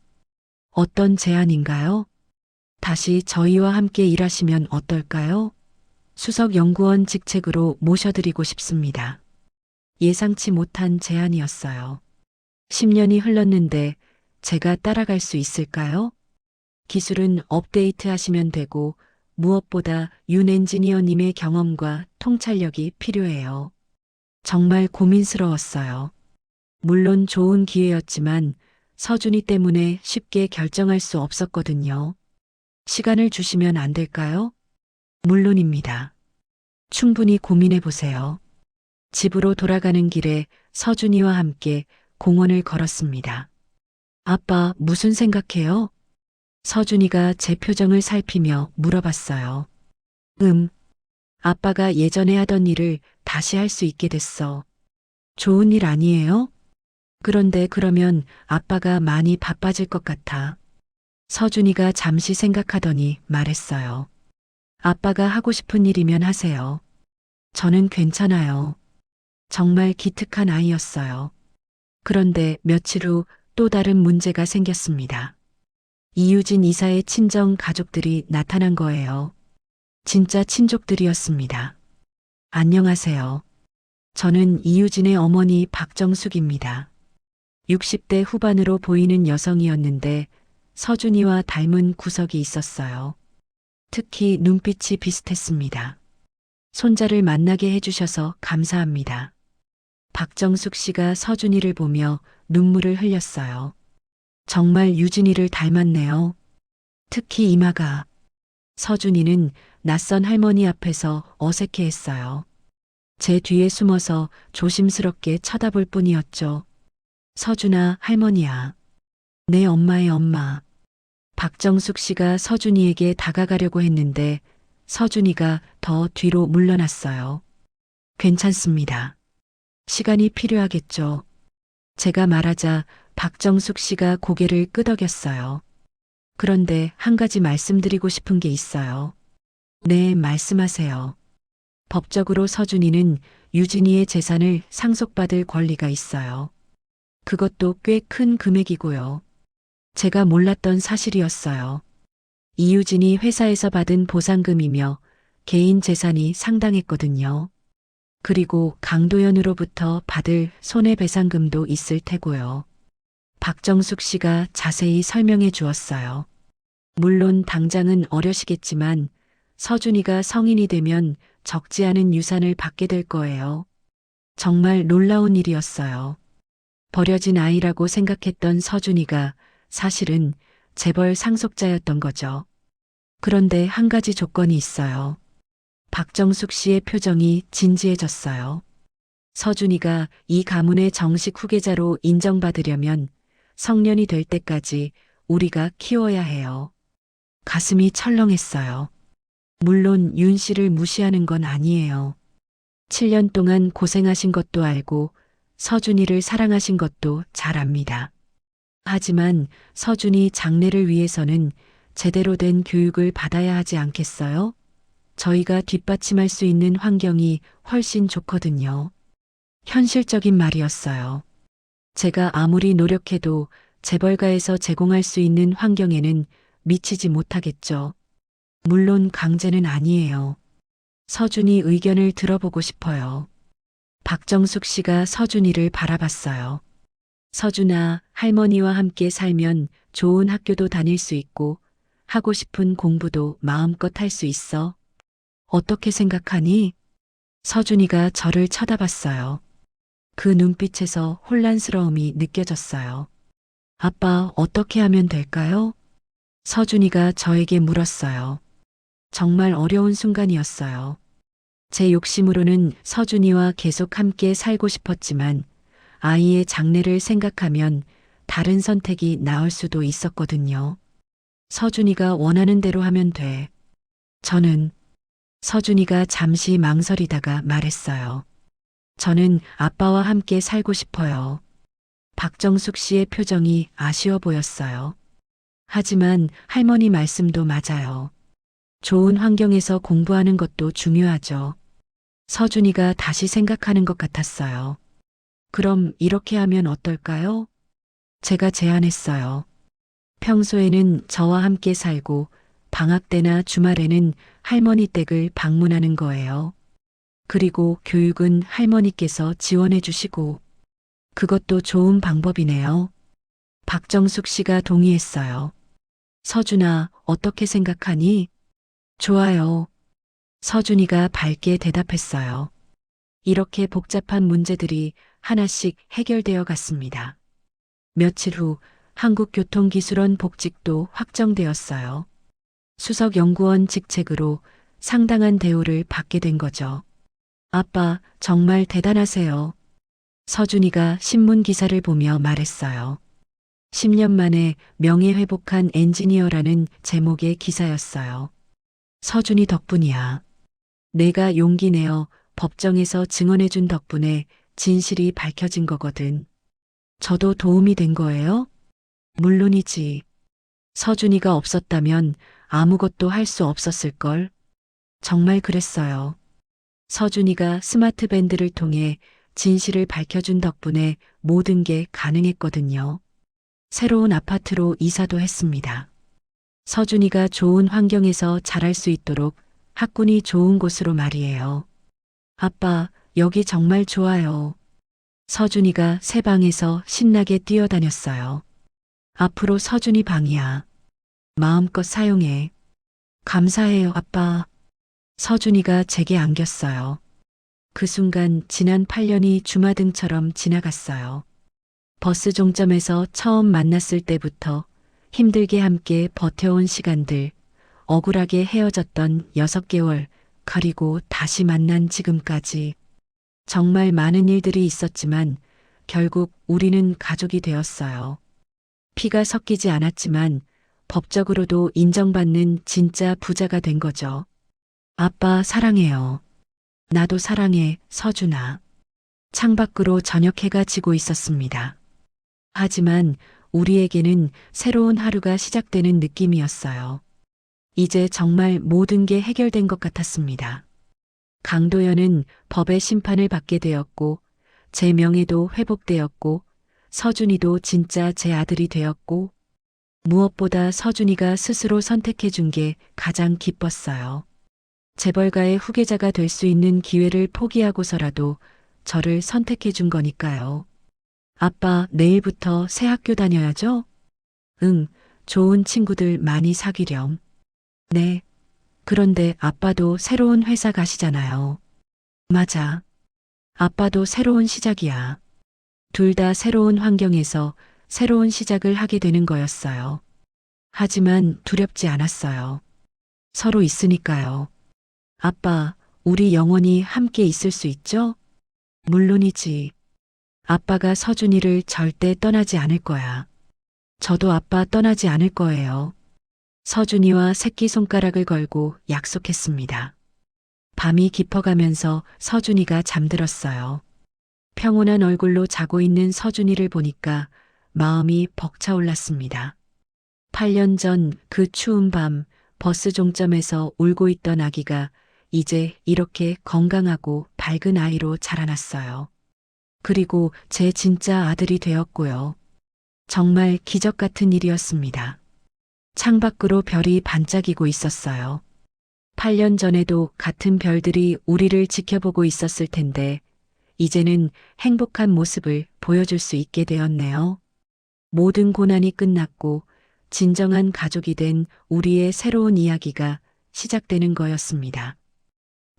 어떤 제안인가요? 다시 저희와 함께 일하시면 어떨까요? 수석 연구원 직책으로 모셔드리고 싶습니다. 예상치 못한 제안이었어요. 10년이 흘렀는데 제가 따라갈 수 있을까요? 기술은 업데이트 하시면 되고 무엇보다 윤 엔지니어님의 경험과 통찰력이 필요해요. 정말 고민스러웠어요. 물론 좋은 기회였지만 서준이 때문에 쉽게 결정할 수 없었거든요. 시간을 주시면 안 될까요? 물론입니다. 충분히 고민해 보세요. 집으로 돌아가는 길에 서준이와 함께 공원을 걸었습니다. 아빠, 무슨 생각해요? 서준이가 제 표정을 살피며 물어봤어요. 아빠가 예전에 하던 일을 다시 할 수 있게 됐어. 좋은 일 아니에요? 그런데 그러면 아빠가 많이 바빠질 것 같아. 서준이가 잠시 생각하더니 말했어요. 아빠가 하고 싶은 일이면 하세요. 저는 괜찮아요. 정말 기특한 아이였어요. 그런데 며칠 후 또 다른 문제가 생겼습니다. 이유진 이사의 친정 가족들이 나타난 거예요. 진짜 친족들이었습니다. 안녕하세요. 저는 이유진의 어머니 박정숙입니다. 60대 후반으로 보이는 여성이었는데 서준이와 닮은 구석이 있었어요. 특히 눈빛이 비슷했습니다. 손자를 만나게 해주셔서 감사합니다. 박정숙 씨가 서준이를 보며 눈물을 흘렸어요. 정말 유진이를 닮았네요. 특히 이마가. 서준이는 낯선 할머니 앞에서 어색해했어요. 제 뒤에 숨어서 조심스럽게 쳐다볼 뿐이었죠. 서준아, 할머니야. 내 엄마의 엄마. 박정숙 씨가 서준이에게 다가가려고 했는데 서준이가 더 뒤로 물러났어요. 괜찮습니다. 시간이 필요하겠죠. 제가 말하자 박정숙 씨가 고개를 끄덕였어요. 그런데 한 가지 말씀드리고 싶은 게 있어요. 네, 말씀하세요. 법적으로 서준이는 유진이의 재산을 상속받을 권리가 있어요. 그것도 꽤 큰 금액이고요. 제가 몰랐던 사실이었어요. 이유진이 회사에서 받은 보상금이며 개인 재산이 상당했거든요. 그리고 강도연으로부터 받을 손해배상금도 있을 테고요. 박정숙 씨가 자세히 설명해 주었어요. 물론 당장은 어려시겠지만 서준이가 성인이 되면 적지 않은 유산을 받게 될 거예요. 정말 놀라운 일이었어요. 버려진 아이라고 생각했던 서준이가 사실은 재벌 상속자였던 거죠. 그런데 한 가지 조건이 있어요. 박정숙 씨의 표정이 진지해졌어요. 서준이가 이 가문의 정식 후계자로 인정받으려면 성년이 될 때까지 우리가 키워야 해요. 가슴이 철렁했어요. 물론 윤 씨를 무시하는 건 아니에요. 7년 동안 고생하신 것도 알고 서준이를 사랑하신 것도 잘 압니다. 하지만 서준이 장래를 위해서는 제대로 된 교육을 받아야 하지 않겠어요? 저희가 뒷받침할 수 있는 환경이 훨씬 좋거든요. 현실적인 말이었어요. 제가 아무리 노력해도 재벌가에서 제공할 수 있는 환경에는 미치지 못하겠죠. 물론 강제는 아니에요. 서준이 의견을 들어보고 싶어요. 박정숙 씨가 서준이를 바라봤어요. 서준아, 할머니와 함께 살면 좋은 학교도 다닐 수 있고 하고 싶은 공부도 마음껏 할 수 있어. 어떻게 생각하니? 서준이가 저를 쳐다봤어요. 그 눈빛에서 혼란스러움이 느껴졌어요. 아빠, 어떻게 하면 될까요? 서준이가 저에게 물었어요. 정말 어려운 순간이었어요. 제 욕심으로는 서준이와 계속 함께 살고 싶었지만 아이의 장래를 생각하면 다른 선택이 나을 수도 있었거든요. 서준이가 원하는 대로 하면 돼. 저는 서준이가 잠시 망설이다가 말했어요. 저는 아빠와 함께 살고 싶어요. 박정숙 씨의 표정이 아쉬워 보였어요. 하지만 할머니 말씀도 맞아요. 좋은 환경에서 공부하는 것도 중요하죠. 서준이가 다시 생각하는 것 같았어요. 그럼 이렇게 하면 어떨까요? 제가 제안했어요. 평소에는 저와 함께 살고 방학 때나 주말에는 할머니 댁을 방문하는 거예요. 그리고 교육은 할머니께서 지원해 주시고 그것도 좋은 방법이네요. 박정숙 씨가 동의했어요. 서준아, 어떻게 생각하니? 좋아요. 서준이가 밝게 대답했어요. 이렇게 복잡한 문제들이 하나씩 해결되어 갔습니다. 며칠 후 한국교통기술원 복직도 확정되었어요. 수석연구원 직책으로 상당한 대우를 받게 된 거죠. 아빠, 정말 대단하세요. 서준이가 신문 기사를 보며 말했어요. 10년 만에 명예회복한 엔지니어라는 제목의 기사였어요. 서준이 덕분이야. 내가 용기 내어 법정에서 증언해준 덕분에 진실이 밝혀진 거거든. 저도 도움이 된 거예요? 물론이지. 서준이가 없었다면 아무것도 할 수 없었을걸. 정말 그랬어요. 서준이가 스마트 밴드를 통해 진실을 밝혀준 덕분에 모든 게 가능했거든요. 새로운 아파트로 이사도 했습니다. 서준이가 좋은 환경에서 자랄 수 있도록 학군이 좋은 곳으로 말이에요. 아빠, 여기 정말 좋아요. 서준이가 새 방에서 신나게 뛰어다녔어요. 앞으로 서준이 방이야. 마음껏 사용해. 감사해요, 아빠. 서준이가 제게 안겼어요. 그 순간 지난 8년이 주마등처럼 지나갔어요. 버스 종점에서 처음 만났을 때부터 힘들게 함께 버텨온 시간들, 억울하게 헤어졌던 6개월, 그리고 다시 만난 지금까지. 정말 많은 일들이 있었지만 결국 우리는 가족이 되었어요. 피가 섞이지 않았지만 법적으로도 인정받는 진짜 부자가 된 거죠. 아빠 사랑해요. 나도 사랑해, 서준아. 창밖으로 저녁 해가 지고 있었습니다. 하지만 우리에게는 새로운 하루가 시작되는 느낌이었어요. 이제 정말 모든 게 해결된 것 같았습니다. 강도연은 법의 심판을 받게 되었고, 제 명예도 회복되었고, 서준이도 진짜 제 아들이 되었고, 무엇보다 서준이가 스스로 선택해 준 게 가장 기뻤어요. 재벌가의 후계자가 될 수 있는 기회를 포기하고서라도 저를 선택해 준 거니까요. 아빠, 내일부터 새 학교 다녀야죠? 응, 좋은 친구들 많이 사귀렴. 네. 그런데 아빠도 새로운 회사 가시잖아요. 맞아. 아빠도 새로운 시작이야. 둘 다 새로운 환경에서 새로운 시작을 하게 되는 거였어요. 하지만 두렵지 않았어요. 서로 있으니까요. 아빠, 우리 영원히 함께 있을 수 있죠? 물론이지. 아빠가 서준이를 절대 떠나지 않을 거야. 저도 아빠 떠나지 않을 거예요. 서준이와 새끼손가락을 걸고 약속했습니다. 밤이 깊어가면서 서준이가 잠들었어요. 평온한 얼굴로 자고 있는 서준이를 보니까 마음이 벅차올랐습니다. 8년 전 그 추운 밤 버스 종점에서 울고 있던 아기가 이제 이렇게 건강하고 밝은 아이로 자라났어요. 그리고 제 진짜 아들이 되었고요. 정말 기적 같은 일이었습니다. 창밖으로 별이 반짝이고 있었어요. 8년 전에도 같은 별들이 우리를 지켜보고 있었을 텐데, 이제는 행복한 모습을 보여줄 수 있게 되었네요. 모든 고난이 끝났고, 진정한 가족이 된 우리의 새로운 이야기가 시작되는 거였습니다.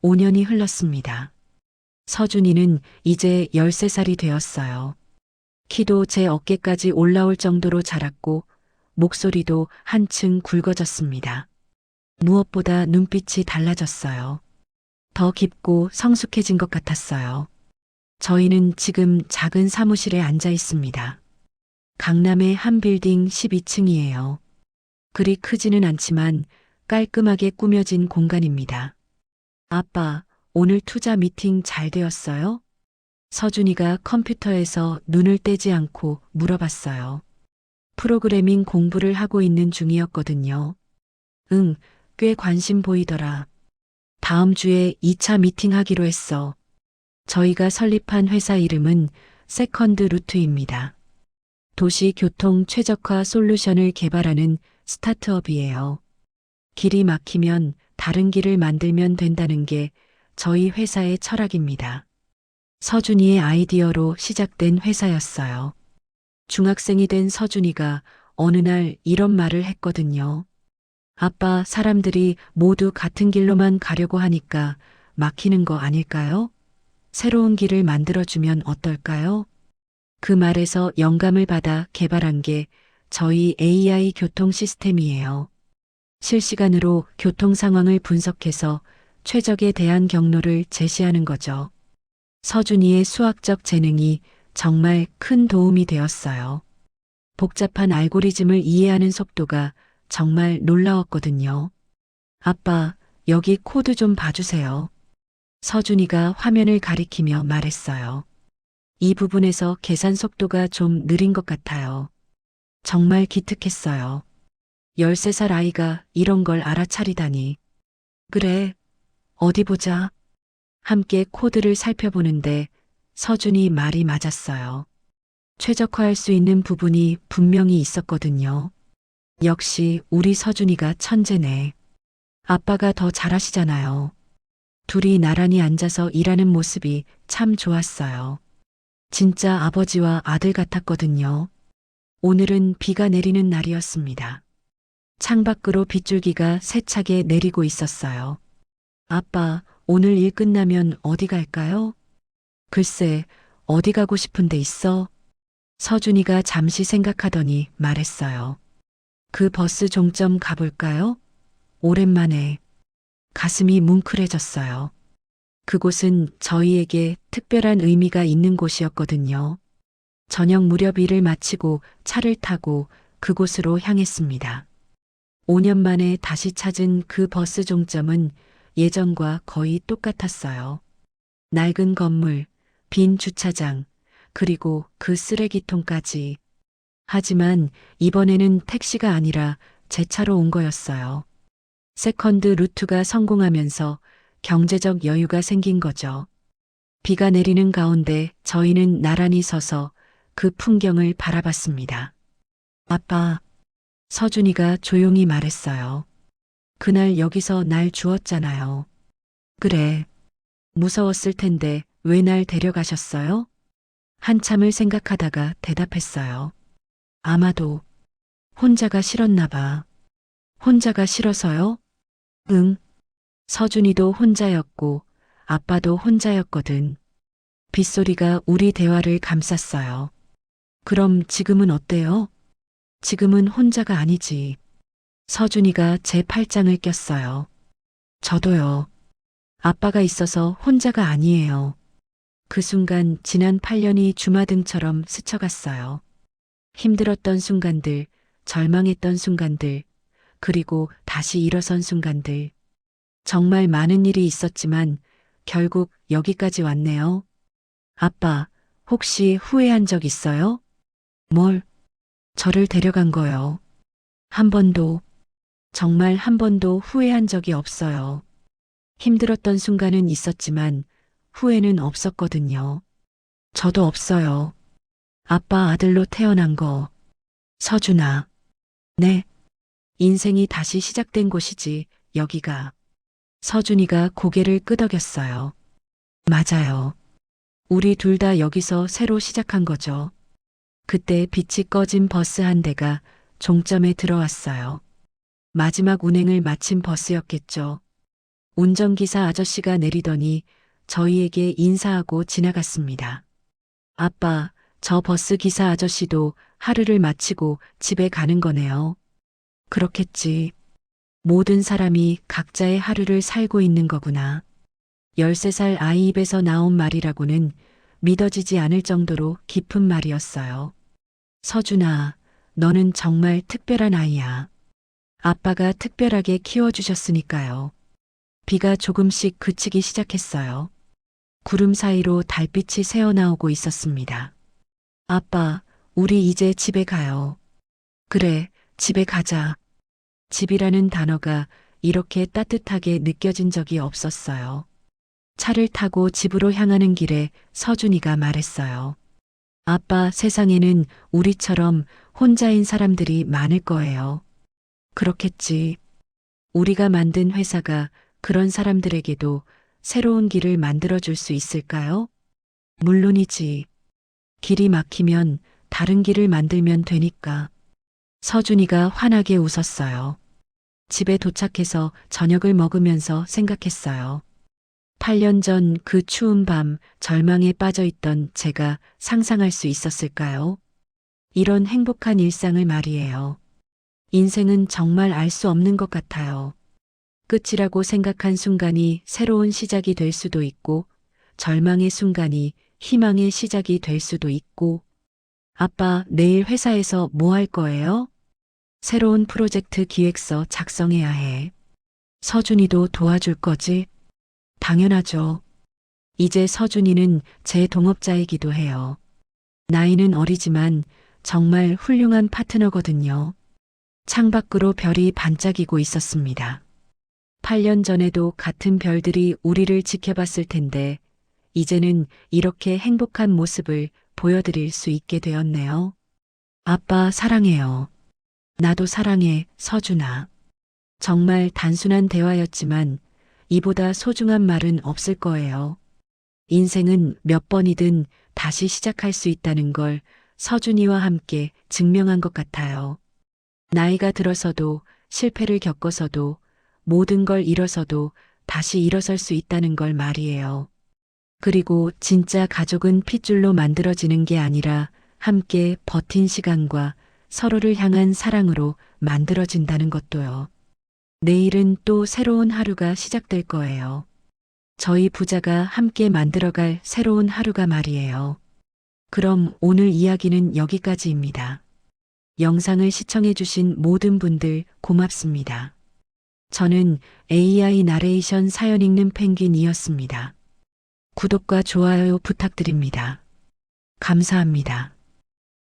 5년이 흘렀습니다. 서준이는 이제 13살이 되었어요. 키도 제 어깨까지 올라올 정도로 자랐고, 목소리도 한층 굵어졌습니다. 무엇보다 눈빛이 달라졌어요. 더 깊고 성숙해진 것 같았어요. 저희는 지금 작은 사무실에 앉아 있습니다. 강남의 한 빌딩 12층이에요. 그리 크지는 않지만 깔끔하게 꾸며진 공간입니다. 아빠, 오늘 투자 미팅 잘 되었어요? 서준이가 컴퓨터에서 눈을 떼지 않고 물어봤어요. 프로그래밍 공부를 하고 있는 중이었거든요. 응, 꽤 관심 보이더라. 다음 주에 2차 미팅 하기로 했어. 저희가 설립한 회사 이름은 세컨드 루트입니다. 도시교통 최적화 솔루션을 개발하는 스타트업이에요. 길이 막히면 다른 길을 만들면 된다는 게 저희 회사의 철학입니다. 서준이의 아이디어로 시작된 회사였어요. 중학생이 된 서준이가 어느 날 이런 말을 했거든요. 아빠, 사람들이 모두 같은 길로만 가려고 하니까 막히는 거 아닐까요? 새로운 길을 만들어주면 어떨까요? 그 말에서 영감을 받아 개발한 게 저희 AI 교통 시스템이에요. 실시간으로 교통 상황을 분석해서 최적의 대안 경로를 제시하는 거죠. 서준이의 수학적 재능이 정말 큰 도움이 되었어요. 복잡한 알고리즘을 이해하는 속도가 정말 놀라웠거든요. 아빠, 여기 코드 좀 봐주세요. 서준이가 화면을 가리키며 말했어요. 이 부분에서 계산 속도가 좀 느린 것 같아요. 정말 기특했어요. 13살 아이가 이런 걸 알아차리다니. 그래, 어디 보자. 함께 코드를 살펴보는데 서준이 말이 맞았어요. 최적화할 수 있는 부분이 분명히 있었거든요. 역시 우리 서준이가 천재네. 아빠가 더 잘하시잖아요. 둘이 나란히 앉아서 일하는 모습이 참 좋았어요. 진짜 아버지와 아들 같았거든요. 오늘은 비가 내리는 날이었습니다. 창밖으로 빗줄기가 세차게 내리고 있었어요. 아빠, 오늘 일 끝나면 어디 갈까요? 글쎄, 어디 가고 싶은 데 있어? 서준이가 잠시 생각하더니 말했어요. 그 버스 종점 가볼까요? 오랜만에. 가슴이 뭉클해졌어요. 그곳은 저희에게 특별한 의미가 있는 곳이었거든요. 저녁 무렵 일을 마치고 차를 타고 그곳으로 향했습니다. 5년 만에 다시 찾은 그 버스 종점은 예전과 거의 똑같았어요. 낡은 건물, 빈 주차장, 그리고 그 쓰레기통까지. 하지만 이번에는 택시가 아니라 제 차로 온 거였어요. 세컨드 루트가 성공하면서 경제적 여유가 생긴 거죠. 비가 내리는 가운데 저희는 나란히 서서 그 풍경을 바라봤습니다. 아빠, 서준이가 조용히 말했어요. 그날 여기서 날 주었잖아요. 그래. 무서웠을 텐데 왜 날 데려가셨어요? 한참을 생각하다가 대답했어요. 아마도 혼자가 싫었나 봐. 혼자가 싫어서요? 응. 서준이도 혼자였고 아빠도 혼자였거든. 빗소리가 우리 대화를 감쌌어요. 그럼 지금은 어때요? 지금은 혼자가 아니지. 서준이가 제 팔짱을 꼈어요. 저도요. 아빠가 있어서 혼자가 아니에요. 그 순간 지난 8년이 주마등처럼 스쳐갔어요. 힘들었던 순간들, 절망했던 순간들, 그리고 다시 일어선 순간들. 정말 많은 일이 있었지만 결국 여기까지 왔네요. 아빠, 혹시 후회한 적 있어요? 뭘? 저를 데려간 거요. 한 번도, 정말 한 번도 후회한 적이 없어요. 힘들었던 순간은 있었지만 후회는 없었거든요. 저도 없어요. 아빠 아들로 태어난 거. 서준아. 네. 인생이 다시 시작된 곳이지, 여기가. 서준이가 고개를 끄덕였어요. 맞아요. 우리 둘 다 여기서 새로 시작한 거죠. 그때 빛이 꺼진 버스 한 대가 종점에 들어왔어요. 마지막 운행을 마친 버스였겠죠. 운전기사 아저씨가 내리더니 저희에게 인사하고 지나갔습니다. 아빠, 저 버스 기사 아저씨도 하루를 마치고 집에 가는 거네요. 그렇겠지. 모든 사람이 각자의 하루를 살고 있는 거구나. 13살 아이 입에서 나온 말이라고는 믿어지지 않을 정도로 깊은 말이었어요. 서준아, 너는 정말 특별한 아이야. 아빠가 특별하게 키워주셨으니까요. 비가 조금씩 그치기 시작했어요. 구름 사이로 달빛이 새어나오고 있었습니다. 아빠, 우리 이제 집에 가요. 그래, 집에 가자. 집이라는 단어가 이렇게 따뜻하게 느껴진 적이 없었어요. 차를 타고 집으로 향하는 길에 서준이가 말했어요. 아빠, 세상에는 우리처럼 혼자인 사람들이 많을 거예요. 그렇겠지. 우리가 만든 회사가 그런 사람들에게도 새로운 길을 만들어줄 수 있을까요? 물론이지. 길이 막히면 다른 길을 만들면 되니까. 서준이가 환하게 웃었어요. 집에 도착해서 저녁을 먹으면서 생각했어요. 8년 전 그 추운 밤 절망에 빠져 있던 제가 상상할 수 있었을까요? 이런 행복한 일상을 말이에요. 인생은 정말 알 수 없는 것 같아요. 끝이라고 생각한 순간이 새로운 시작이 될 수도 있고, 절망의 순간이 희망의 시작이 될 수도 있고. 아빠, 내일 회사에서 뭐 할 거예요? 새로운 프로젝트 기획서 작성해야 해. 서준이도 도와줄 거지? 당연하죠. 이제 서준이는 제 동업자이기도 해요. 나이는 어리지만 정말 훌륭한 파트너거든요. 창밖으로 별이 반짝이고 있었습니다. 8년 전에도 같은 별들이 우리를 지켜봤을 텐데, 이제는 이렇게 행복한 모습을 보여드릴 수 있게 되었네요. 아빠 사랑해요. 나도 사랑해, 서준아. 정말 단순한 대화였지만 이보다 소중한 말은 없을 거예요. 인생은 몇 번이든 다시 시작할 수 있다는 걸 서준이와 함께 증명한 것 같아요. 나이가 들어서도 실패를 겪어서도 모든 걸 잃어서도 다시 일어설 수 있다는 걸 말이에요. 그리고 진짜 가족은 핏줄로 만들어지는 게 아니라 함께 버틴 시간과 서로를 향한 사랑으로 만들어진다는 것도요. 내일은 또 새로운 하루가 시작될 거예요. 저희 부자가 함께 만들어갈 새로운 하루가 말이에요. 그럼 오늘 이야기는 여기까지입니다. 영상을 시청해주신 모든 분들 고맙습니다. 저는 AI 나레이션 사연 읽는 펭귄이었습니다. 구독과 좋아요 부탁드립니다. 감사합니다.